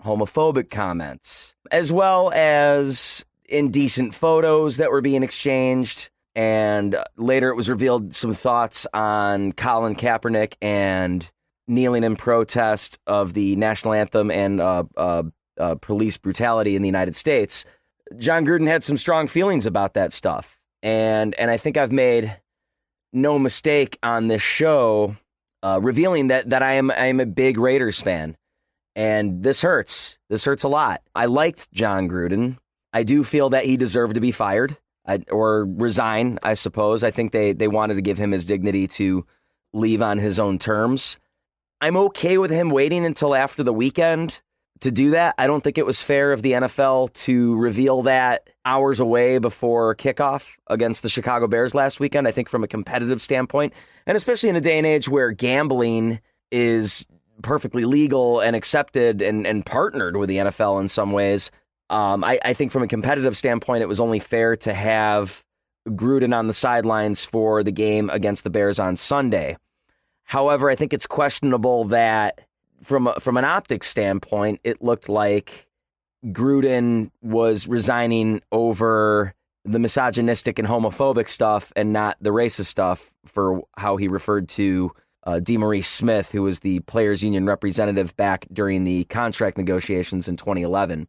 homophobic comments, as well as indecent photos that were being exchanged. And later it was revealed some thoughts on Colin Kaepernick and kneeling in protest of the national anthem and police brutality in the United States. John Gruden had some strong feelings about that stuff. And I think I've made no mistake on this show revealing that I am a big Raiders fan. And this hurts. This hurts a lot. I liked John Gruden. I do feel that he deserved to be fired or resign, I suppose. I think they wanted to give him his dignity to leave on his own terms. I'm okay with him waiting until after the weekend to do that. I don't think it was fair of the NFL to reveal that hours away before kickoff against the Chicago Bears last weekend. I think from a competitive standpoint, and especially in a day and age where gambling is perfectly legal and accepted and partnered with the NFL in some ways, I think from a competitive standpoint, it was only fair to have Gruden on the sidelines for the game against the Bears on Sunday. However, I think it's questionable that from an optics standpoint, it looked like Gruden was resigning over the misogynistic and homophobic stuff and not the racist stuff for how he referred to DeMaurice Smith, who was the players union representative back during the contract negotiations in 2011.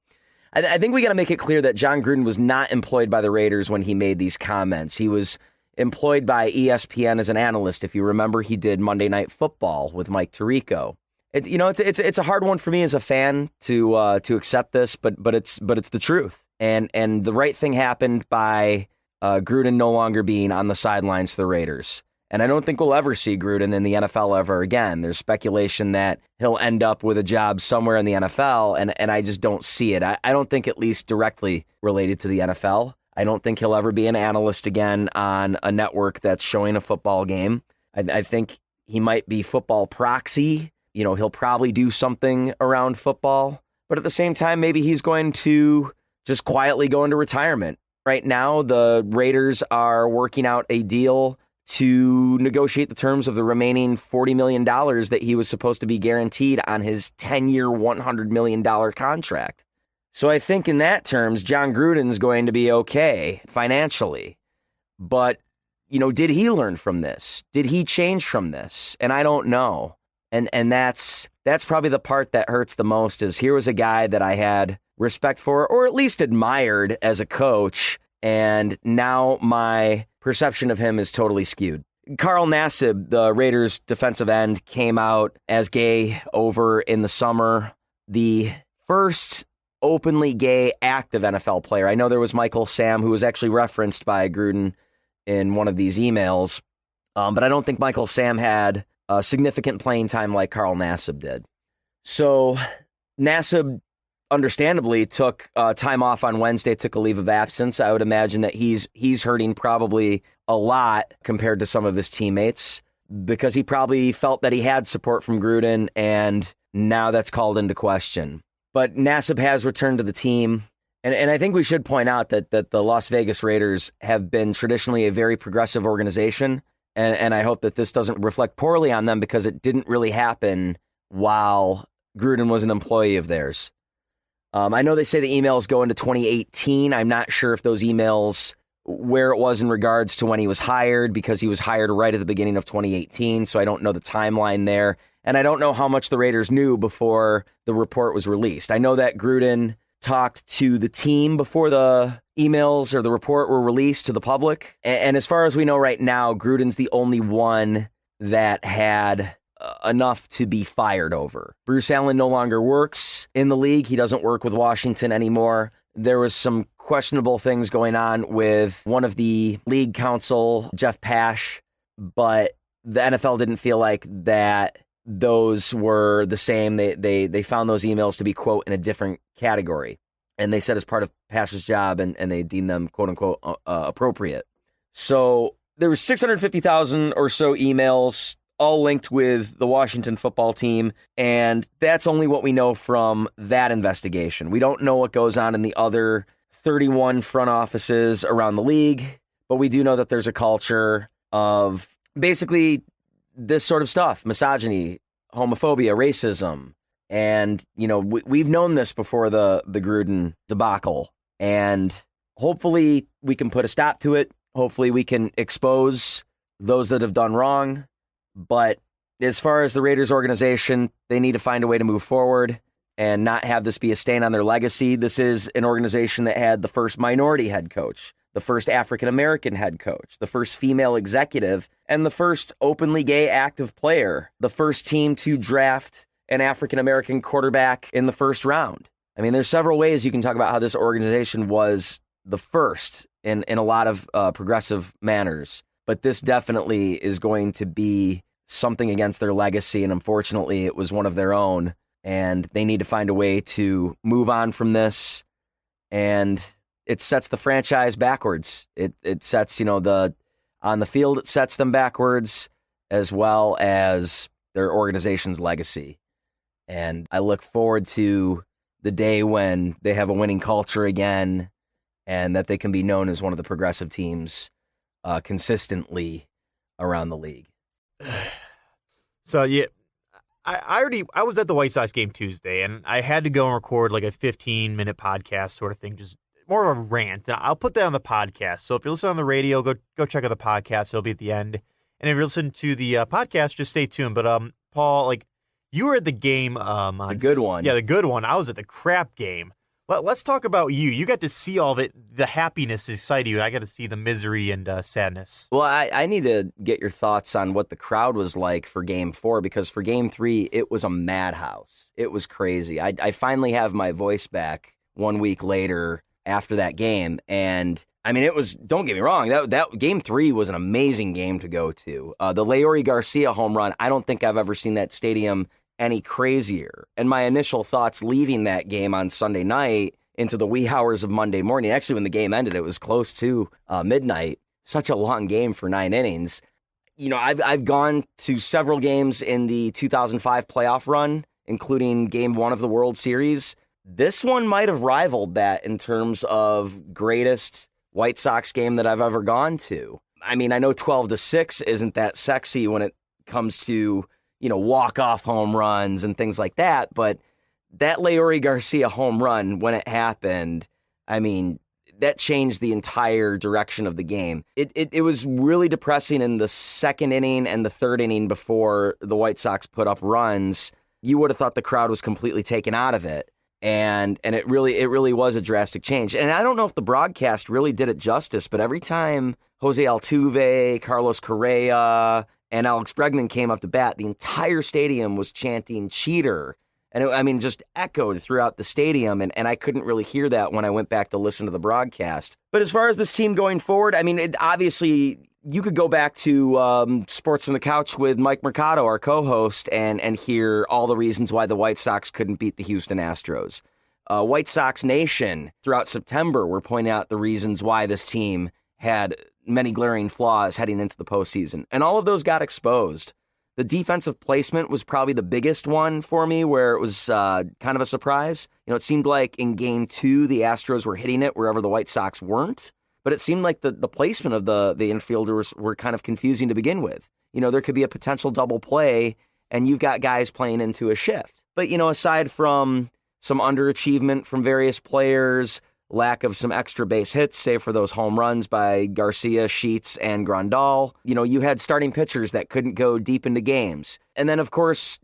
I think we got to make it clear that John Gruden was not employed by the Raiders when he made these comments. He was employed by ESPN as an analyst. If you remember, he did Monday Night Football with Mike Tirico. It's a hard one for me as a fan to accept this, but it's the truth. And the right thing happened by Gruden no longer being on the sidelines to the Raiders. And I don't think we'll ever see Gruden in the NFL ever again. There's speculation that he'll end up with a job somewhere in the NFL, and I just don't see it. I don't think at least directly related to the NFL. I don't think he'll ever be an analyst again on a network that's showing a football game. I think he might be football proxy. He'll probably do something around football. But at the same time, maybe he's going to just quietly go into retirement. Right now, the Raiders are working out a deal to negotiate the terms of the remaining $40 million that he was supposed to be guaranteed on his 10-year, $100 million contract. So I think in that terms, John Gruden's going to be okay financially. But, did he learn from this? Did he change from this? And I don't know. And that's probably the part that hurts the most is here was a guy that I had respect for, or at least admired as a coach, and now my perception of him is totally skewed. Carl Nassib, the Raiders defensive end, came out as gay over in the summer. The first openly gay active NFL player. I know there was Michael Sam, who was actually referenced by Gruden in one of these emails, but I don't think Michael Sam had significant playing time like Carl Nassib did. So Nassib understandably took time off on Wednesday, took a leave of absence. I would imagine that he's hurting probably a lot compared to some of his teammates because he probably felt that he had support from Gruden, and now that's called into question. But Nassib has returned to the team, and I think we should point out that the Las Vegas Raiders have been traditionally a very progressive organization, and I hope that this doesn't reflect poorly on them because it didn't really happen while Gruden was an employee of theirs. I know they say the emails go into 2018. I'm not sure if those emails, where it was in regards to when he was hired, because he was hired right at the beginning of 2018. So I don't know the timeline there. And I don't know how much the Raiders knew before the report was released. I know that Gruden talked to the team before the emails or the report were released to the public. And as far as we know right now, Gruden's the only one that had enough to be fired over. Bruce Allen no longer works in the league. He doesn't work with Washington anymore. There was some questionable things going on with one of the league counsel, Jeff Pash, but the NFL didn't feel like that those were the same. They found those emails to be, quote, in a different category. And they said as part of Pash's job, and they deemed them, quote unquote, appropriate. So there was 650,000 or so emails, all linked with the Washington football team. And that's only what we know from that investigation. We don't know what goes on in the other 31 front offices around the league, but we do know that there's a culture of basically this sort of stuff: misogyny, homophobia, racism. And, we've known this before the Gruden debacle. And hopefully we can put a stop to it. Hopefully we can expose those that have done wrong. But as far as the Raiders organization, they need to find a way to move forward and not have this be a stain on their legacy. This is an organization that had the first minority head coach, the first African-American head coach, the first female executive, and the first openly gay active player, the first team to draft an African-American quarterback in the first round. I mean, there's several ways you can talk about how this organization was the first in a lot of progressive manners, but this definitely is going to be something against their legacy, and unfortunately, it was one of their own, and they need to find a way to move on from this, and it sets the franchise backwards. It sets, on the field, it sets them backwards, as well as their organization's legacy. And I look forward to the day when they have a winning culture again, and that they can be known as one of the progressive teams consistently around the league. So, yeah, I was at the White Sox game Tuesday, and I had to go and record like a 15-minute podcast sort of thing, just more of a rant. And I'll put that on the podcast. So if you're listening on the radio, go check out the podcast. It'll be at the end. And if you listen to the podcast, just stay tuned. But Paul, like, you were at the game on the good one. Yeah, the good one. I was at the crap game. Let's talk about you. You got to see all of it. The happiness inside you, and I got to see the misery and sadness. Well, I need to get your thoughts on what the crowd was like for Game 4, because for Game 3, it was a madhouse. It was crazy. I finally have my voice back 1 week later after that game, and I mean, it was, don't get me wrong, that Game 3 was an amazing game to go to. The Leori Garcia home run, I don't think I've ever seen that stadium any crazier. And my initial thoughts leaving that game on Sunday night into the wee hours of Monday morning, actually when the game ended, it was close to midnight. Such a long game for 9 innings. You know, I've gone to several games in the 2005 playoff run, including Game 1 of the World Series. This one might have rivaled that in terms of greatest White Sox game that I've ever gone to. I mean, I know 12-6 isn't that sexy when it comes to, you know, walk-off home runs and things like that, but that Leori Garcia home run, when it happened, I mean, that changed the entire direction of the game. It was really depressing in the second inning and the third inning before the White Sox put up runs. You would have thought the crowd was completely taken out of it. And it really was a drastic change. And I don't know if the broadcast really did it justice, but every time Jose Altuve, Carlos Correa, and Alex Bregman came up to bat, the entire stadium was chanting cheater. And it just echoed throughout the stadium, and I couldn't really hear that when I went back to listen to the broadcast. But as far as this team going forward, I mean, obviously, you could go back to Sports from the Couch with Mike Mercado, our co-host, and hear all the reasons why the White Sox couldn't beat the Houston Astros. White Sox Nation, throughout September, were pointing out the reasons why this team had many glaring flaws heading into the postseason. And all of those got exposed. The defensive placement was probably the biggest one for me, where it was kind of a surprise. You know, it seemed like in Game 2, the Astros were hitting it wherever the White Sox weren't. But it seemed like the placement of the infielders were kind of confusing to begin with. You know, there could be a potential double play, and you've got guys playing into a shift. But, you know, aside from some underachievement from various players, lack of some extra base hits, save for those home runs by Garcia, Sheets, and Grandal, you know, you had starting pitchers that couldn't go deep into games. And then, of course,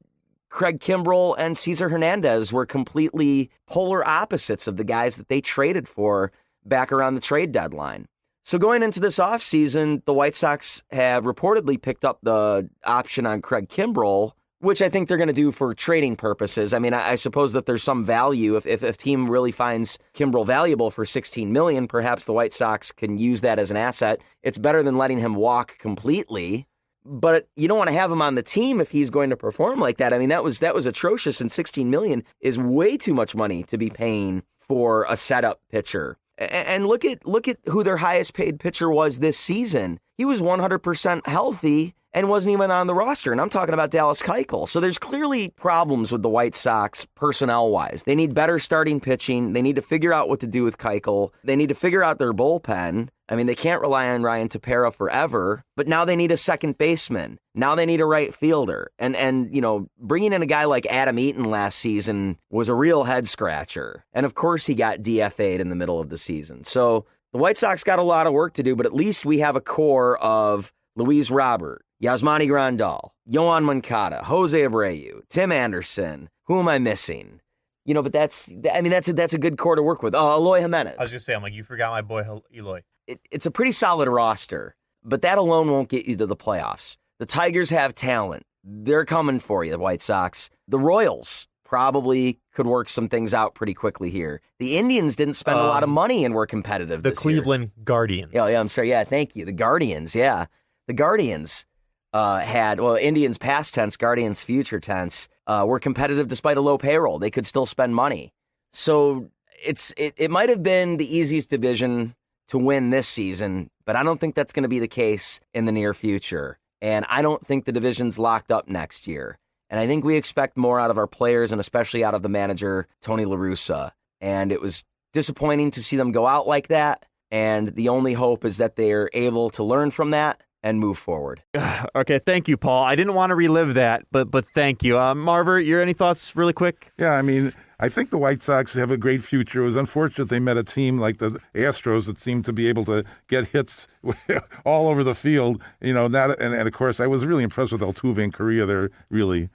Craig Kimbrell and Cesar Hernandez were completely polar opposites of the guys that they traded for back around the trade deadline. So going into this offseason, the White Sox have reportedly picked up the option on Craig Kimbrell, which I think they're going to do for trading purposes. I mean, I suppose that there's some value. If a team really finds Kimbrell valuable for $16 million, perhaps the White Sox can use that as an asset. It's better than letting him walk completely. But you don't want to have him on the team if he's going to perform like that. I mean, that was atrocious, and $16 million is way too much money to be paying for a setup pitcher. And look at who their highest paid pitcher was this season. He was 100% healthy and wasn't even on the roster. And I'm talking about Dallas Keuchel. So there's clearly problems with the White Sox personnel-wise. They need better starting pitching. They need to figure out what to do with Keuchel. They need to figure out their bullpen. I mean, they can't rely on Ryan Tepera forever, but now they need a second baseman. Now they need a right fielder. And you know, bringing in a guy like Adam Eaton last season was a real head-scratcher. And of course he got DFA'd in the middle of the season. So the White Sox got a lot of work to do, but at least we have a core of Luis Robert, Yasmani Grandal, Yohan Moncada, Jose Abreu, Tim Anderson. Who am I missing? You know, but that's a good core to work with. Eloy Jimenez. I was just saying, I'm like, you forgot my boy Eloy. It's a pretty solid roster, but that alone won't get you to the playoffs. The Tigers have talent. They're coming for you, the White Sox. The Royals probably could work some things out pretty quickly here. The Indians didn't spend a lot of money and were competitive this year. The Cleveland Guardians. Yeah, I'm sorry. Yeah, thank you. The Guardians, yeah. The Guardians Indians past tense, Guardians future tense, were competitive despite a low payroll. They could still spend money. So it might have been the easiest division to win this season, but I don't think that's going to be the case in the near future. And I don't think the division's locked up next year. And I think we expect more out of our players and especially out of the manager, Tony La Russa. And it was disappointing to see them go out like that. And the only hope is that they're able to learn from that and move forward. Okay, thank you, Paul. I didn't want to relive that, but thank you. Marver, any thoughts really quick? Yeah, I mean, I think the White Sox have a great future. It was unfortunate they met a team like the Astros that seemed to be able to get hits all over the field. And of course, I was really impressed with Altuve and Correa. They're really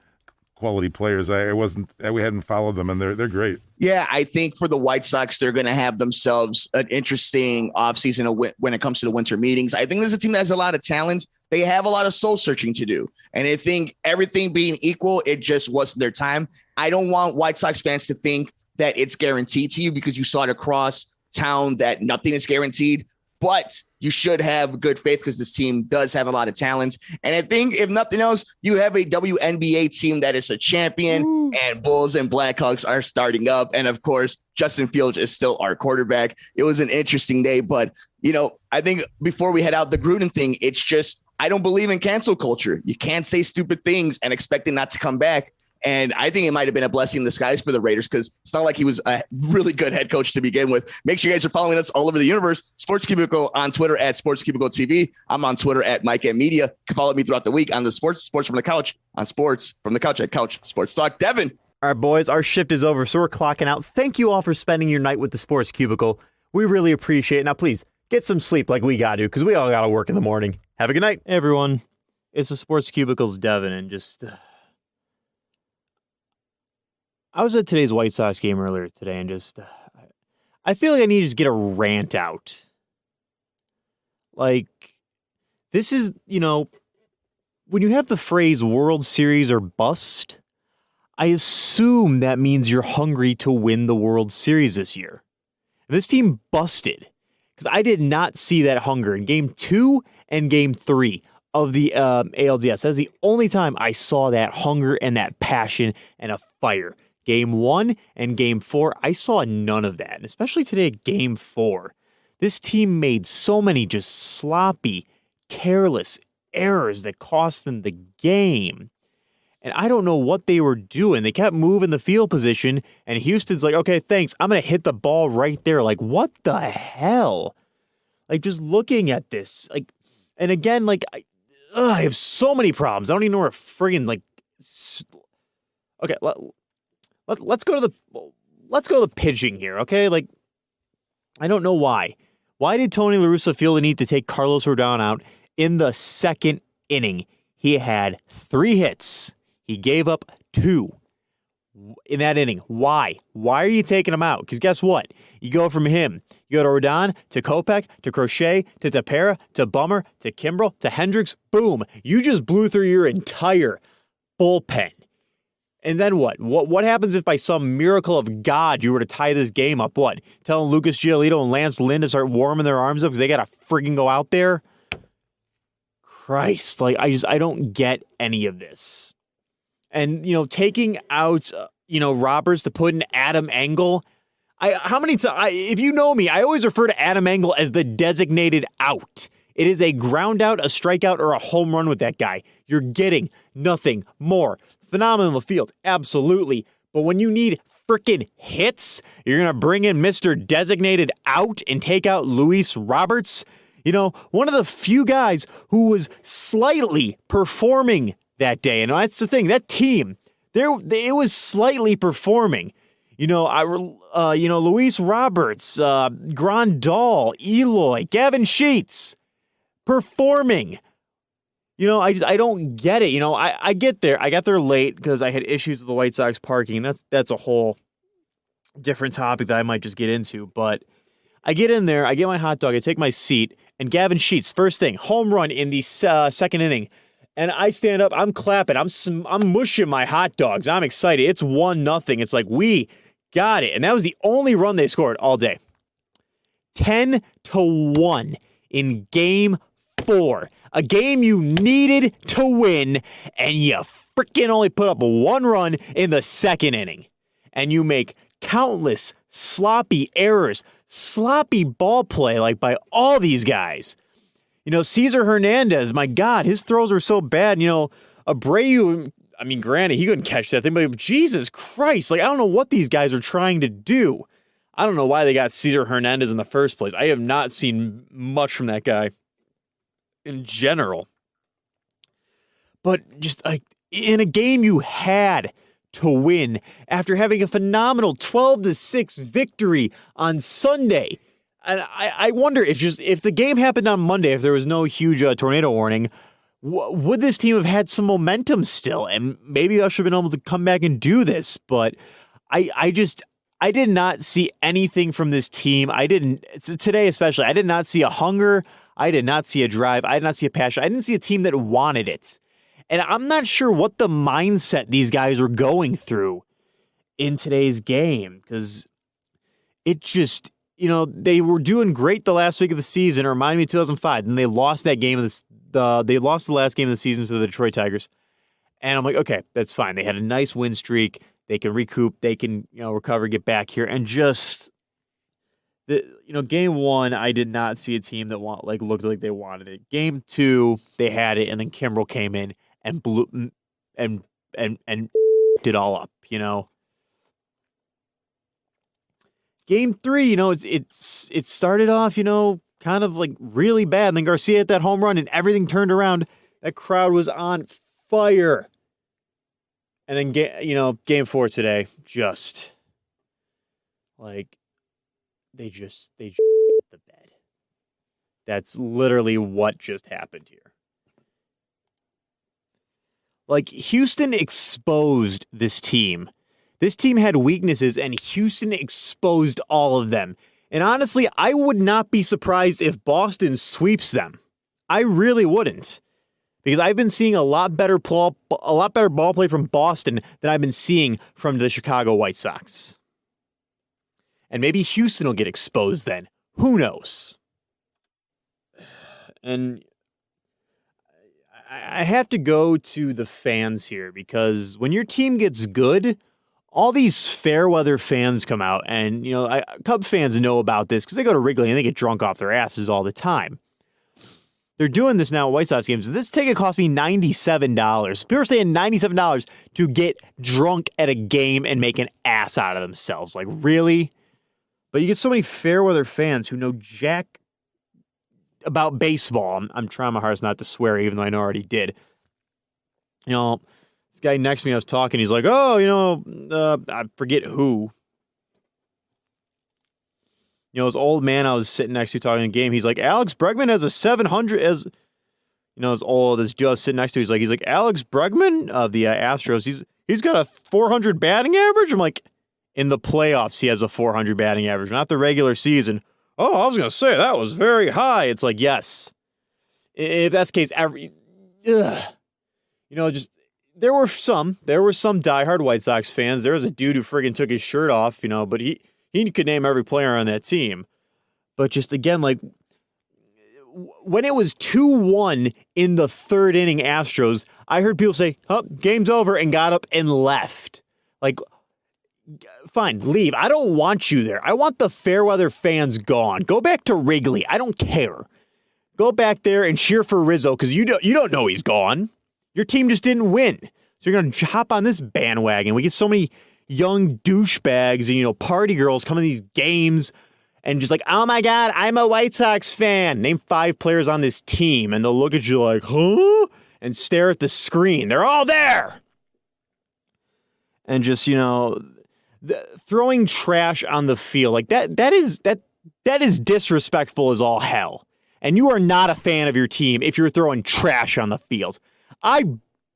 quality players. We hadn't followed them, and they're great. Yeah, I think for the White Sox, they're going to have themselves an interesting offseason when it comes to the winter meetings. I think this is a team that has a lot of talent. They have a lot of soul searching to do. And I think everything being equal, it just wasn't their time. I don't want White Sox fans to think that it's guaranteed to you because you saw it across town that nothing is guaranteed. But you should have good faith because this team does have a lot of talent. And I think if nothing else, you have a WNBA team that is a champion, and Bulls and Blackhawks are starting up. And of course, Justin Fields is still our quarterback. It was an interesting day, but I think before we head out, the Gruden thing, it's just, I don't believe in cancel culture. You can't say stupid things and expect it not to come back. And I think it might have been a blessing in disguise for the Raiders because it's not like he was a really good head coach to begin with. Make sure you guys are following us all over the universe. Sports Cubicle on Twitter at Sports Cubicle TV. I'm on Twitter at Mike and Media. You can follow me throughout the week on the Sports from the Couch on Sports from the Couch at Couch Sports Talk. Devin. All right, boys, our shift is over, so we're clocking out. Thank you all for spending your night with the Sports Cubicle. We really appreciate it. Now, please get some sleep like we got to because we all got to work in the morning. Have a good night. Hey, everyone. It's the Sports Cubicle's Devin, and just... I was at today's White Sox game earlier today, and just I feel like I need to just get a rant out. Like, this is, when you have the phrase World Series or bust, I assume that means you're hungry to win the World Series this year. And this team busted because I did not see that hunger in Game 2 and Game 3 of the ALDS. That's the only time I saw that hunger and that passion and a fire. Game 1 and Game 4, I saw none of that, and especially today at Game 4. This team made so many just sloppy, careless errors that cost them the game. And I don't know what they were doing. They kept moving the field position, and Houston's like, okay, thanks, I'm going to hit the ball right there. Like, what the hell? Like, just looking at this, like, and again, like, I have so many problems. I don't even know where friggin', like, okay, Let's go to the pitching here, okay? Like, I don't know why. Why did Tony La Russa feel the need to take Carlos Rodon out in the second inning? He had 3 hits. He gave up 2 in that inning. Why? Why are you taking him out? Because guess what? You go from him. You go to Rodon, to Kopech, to Crochet, to Tepera, to Bummer, to Kimbrel, to Hendricks. Boom. You just blew through your entire bullpen. And then what? What happens if by some miracle of God you were to tie this game up? What? Telling Lucas Giolito and Lance Lynn to start warming their arms up because they got to friggin' go out there? Christ, like, I don't get any of this. And, taking out, Roberts to put in Adam Engel. How many times, if you know me, I always refer to Adam Engel as the designated out. It is a ground out, a strikeout, or a home run with that guy. You're getting nothing more. Phenomenal field, absolutely. But when you need frickin' hits, you're going to bring in Mr. Designated Out and take out Luis Roberts? One of the few guys who was slightly performing that day. And that's the thing, that team, it was slightly performing. Luis Roberts, Grandal, Eloy, Gavin Sheets, performing. I don't get it. I get there. I got there late because I had issues with the White Sox parking. That's a whole different topic that I might just get into. But I get in there, I get my hot dog, I take my seat, and Gavin Sheets, first thing, home run in the second inning. And I stand up, I'm clapping, I'm mushing my hot dogs. I'm excited. It's 1-0. It's like, we got it. And that was the only run they scored all day. 10-1 in Game 4. A game you needed to win, and you freaking only put up 1 run in the second inning. And you make countless sloppy errors, sloppy ball play, like by all these guys. Cesar Hernandez, my God, his throws were so bad. Abreu, granted, he couldn't catch that thing, but Jesus Christ, like, I don't know what these guys are trying to do. I don't know why they got Cesar Hernandez in the first place. I have not seen much from that guy in general. But just like in a game you had to win after having a phenomenal 12-6 victory on Sunday. And I wonder if the game happened on Monday, if there was no huge tornado warning, would this team have had some momentum still? And maybe I should have been able to come back and do this. But I did not see anything from this team. Today especially, I did not see a hunger. I did not see a drive. I did not see a passion. I didn't see a team that wanted it. And I'm not sure what the mindset these guys were going through in today's game, because it just, they were doing great the last week of the season. It reminded me of 2005. And they lost that game they lost the last game of the season to the Detroit Tigers. And I'm like, okay, that's fine. They had a nice win streak. They can recoup. They can, recover, get back here. And just, game one, I did not see a team that looked like they wanted it. Game two, they had it, and then Kimbrel came in and blew and it all up. Game three, it started off, kind of like really bad. And then Garcia hit that home run, and everything turned around. That crowd was on fire. And then, game four today, just like they just hit the bed. That's literally what just happened here. Like, Houston exposed this team. This team had weaknesses, and Houston exposed all of them. And honestly, I would not be surprised if Boston sweeps them. I really wouldn't. Because I've been seeing a lot better ball play from Boston than I've been seeing from the Chicago White Sox. And maybe Houston will get exposed then. Who knows? And I have to go to the fans here, because when your team gets good, all these fair weather fans come out. And, Cub fans know about this because they go to Wrigley and they get drunk off their asses all the time. They're doing this now at White Sox games. This ticket cost me $97. People are saying $97 to get drunk at a game and make an ass out of themselves. Like, really? But you get so many fair weather fans who know jack about baseball. I'm trying my hardest not to swear, even though I know I already did. This guy next to me, I was talking. He's like, I forget who. This old man I was sitting next to talking in the game, he's like, Alex Bregman has a 700 as, this Joe sitting next to, he's like, Alex Bregman of the Astros, he's got a 400 batting average. I'm like, in the playoffs, he has a 400 batting average, not the regular season. Oh, I was going to say that was very high. It's like, yes. If that's the case, there were some diehard White Sox fans. There was a dude who friggin' took his shirt off, but he could name every player on that team. But just again, like, when it was 2-1 in the third inning Astros, I heard people say, oh, game's over, and got up and left. Like, fine, leave. I don't want you there. I want the fairweather fans gone. Go back to Wrigley. I don't care. Go back there and cheer for Rizzo, because you don't know he's gone. Your team just didn't win. So you're going to hop on this bandwagon. We get so many young douchebags and, party girls coming to these games and just like, oh my God, I'm a White Sox fan. Name 5 players on this team. And they'll look at you like, huh? And stare at the screen. They're all there. And just, throwing trash on the field. Like that is disrespectful as all hell. And you are not a fan of your team if you're throwing trash on the field. I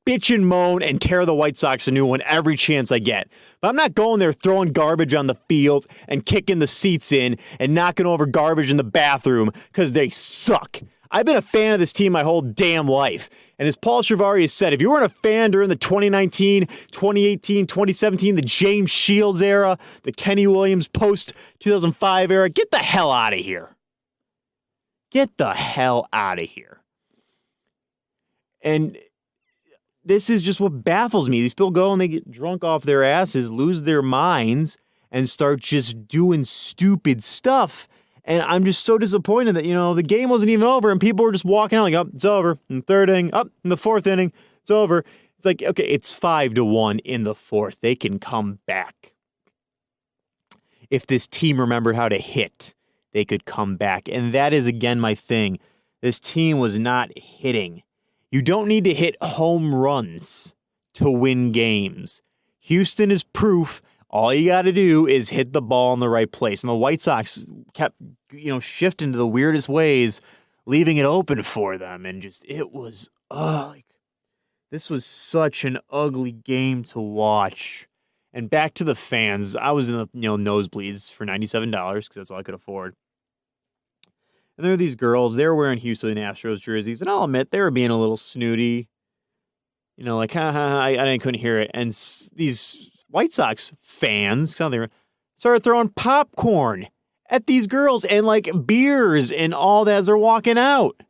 bitch and moan and tear the White Sox a new one every chance I get. But I'm not going there throwing garbage on the field and kicking the seats in and knocking over garbage in the bathroom because they suck. I've been a fan of this team my whole damn life. And as Paul Chiavari has said, if you weren't a fan during the 2019, 2018, 2017, the James Shields era, the Kenny Williams post-2005 era, get the hell out of here. Get the hell out of here. And this is just what baffles me. These people go and they get drunk off their asses, lose their minds, and start just doing stupid stuff. And I'm just so disappointed that, the game wasn't even over and people were just walking out like, oh, it's over. In the third inning, in the fourth inning, it's over. It's like, okay, it's 5-1 in the fourth. They can come back. If this team remembered how to hit, they could come back. And that is, again, my thing. This team was not hitting. You don't need to hit home runs to win games. Houston is proof. All you got to do is hit the ball in the right place. And the White Sox kept, shifting to the weirdest ways, leaving it open for them. And just, it was, this was such an ugly game to watch. And back to the fans. I was in the, nosebleeds for $97 because that's all I could afford. And there were these girls. They were wearing Houston Astros jerseys. And I'll admit, they were being a little snooty. Like, I couldn't hear it. And these White Sox fans started throwing popcorn at these girls and like beers and all that as they're walking out.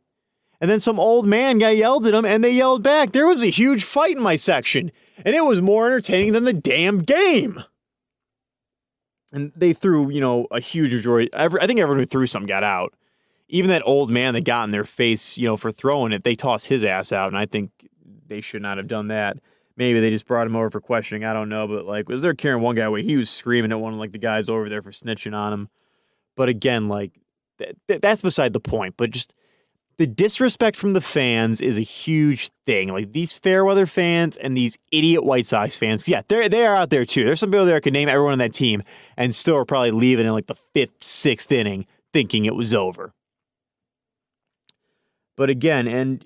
And then some old man guy yelled at them and they yelled back. There was a huge fight in my section and it was more entertaining than the damn game. And they threw, a huge majority. I think everyone who threw some got out. Even that old man that got in their face, for throwing it, they tossed his ass out. And I think they should not have done that. Maybe they just brought him over for questioning. I don't know. But, was there carrying one guy away? He was screaming at one of, the guys over there for snitching on him. But, again, that's beside the point. But just the disrespect from the fans is a huge thing. These Fairweather fans and these idiot White Sox fans, yeah, they are out there, too. There's some people there that could name everyone on that team and still are probably leaving in, the 5th, 6th inning thinking it was over. But, again, and,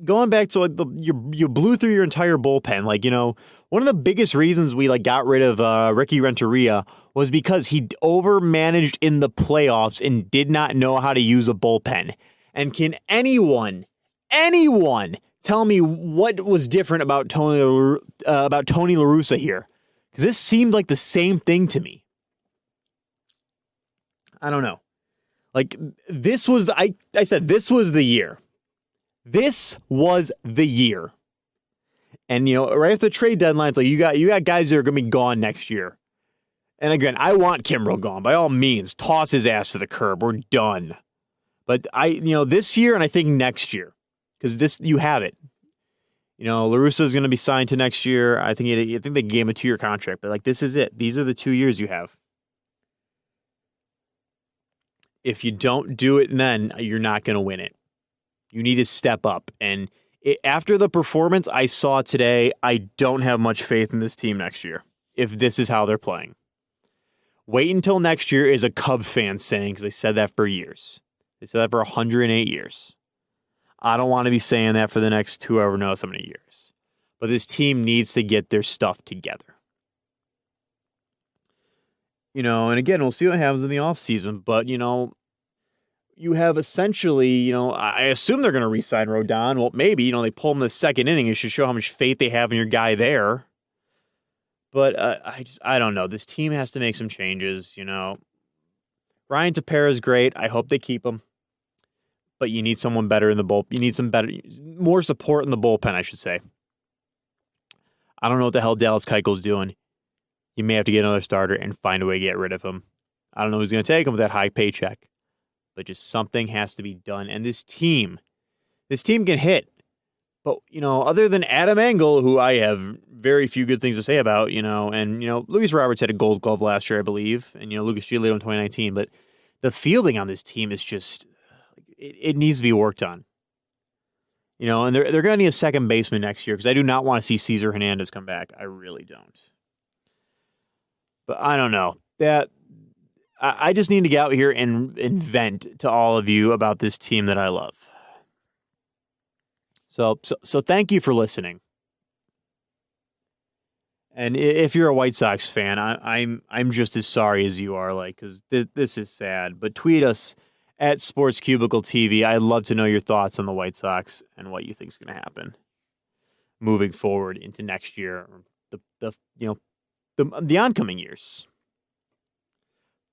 going back to you blew through your entire bullpen. One of the biggest reasons we got rid of Ricky Renteria was because he overmanaged in the playoffs and did not know how to use a bullpen. And can anyone tell me what was different about Tony La Russa here? Because this seemed like the same thing to me. I don't know. This was I said this was the year. This was the year. And right after the trade deadlines, you got guys that are going to be gone next year. And again, I want Kimbrel gone. By all means, toss his ass to the curb. We're done. But this year and I think next year, because you have it. La Russa is going to be signed to next year. I think they gave him a 2-year contract, but this is it. These are the 2 years you have. If you don't do it then, you're not going to win it. You need to step up. And after the performance I saw today, I don't have much faith in this team next year, if this is how they're playing. Wait until next year is a Cub fan saying, because they said that for years. They said that for 108 years. I don't want to be saying that for the next whoever knows how many years. But this team needs to get their stuff together. And again, we'll see what happens in the offseason. But, you have essentially, I assume they're going to re-sign Rodon. Well, maybe, they pull him in the second inning. It should show how much faith they have in your guy there. But I don't know. This team has to make some changes, Ryan Tepera is great. I hope they keep him. But you need someone better in the bullpen. You need more support in the bullpen, I should say. I don't know what the hell Dallas Keuchel's doing. You may have to get another starter and find a way to get rid of him. I don't know who's going to take him with that high paycheck. But just something has to be done. And this team can hit. But, other than Adam Engel, who I have very few good things to say about, and, Lucas Roberts had a Gold Glove last year, I believe, and, Lucas Giolito in 2019. But the fielding on this team is just, it needs to be worked on. And they're going to need a second baseman next year because I do not want to see Cesar Hernandez come back. I really don't. But I don't know. I just need to get out here and vent to all of you about this team that I love. So thank you for listening. And if you're a White Sox fan, I'm just as sorry as you are, because this is sad. But tweet us at Sports Cubicle TV. I'd love to know your thoughts on the White Sox and what you think is going to happen moving forward into next year, the oncoming years.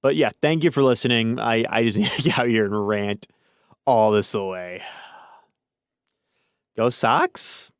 But yeah, thank you for listening. I just need to get out here and rant all this away. Go Sox!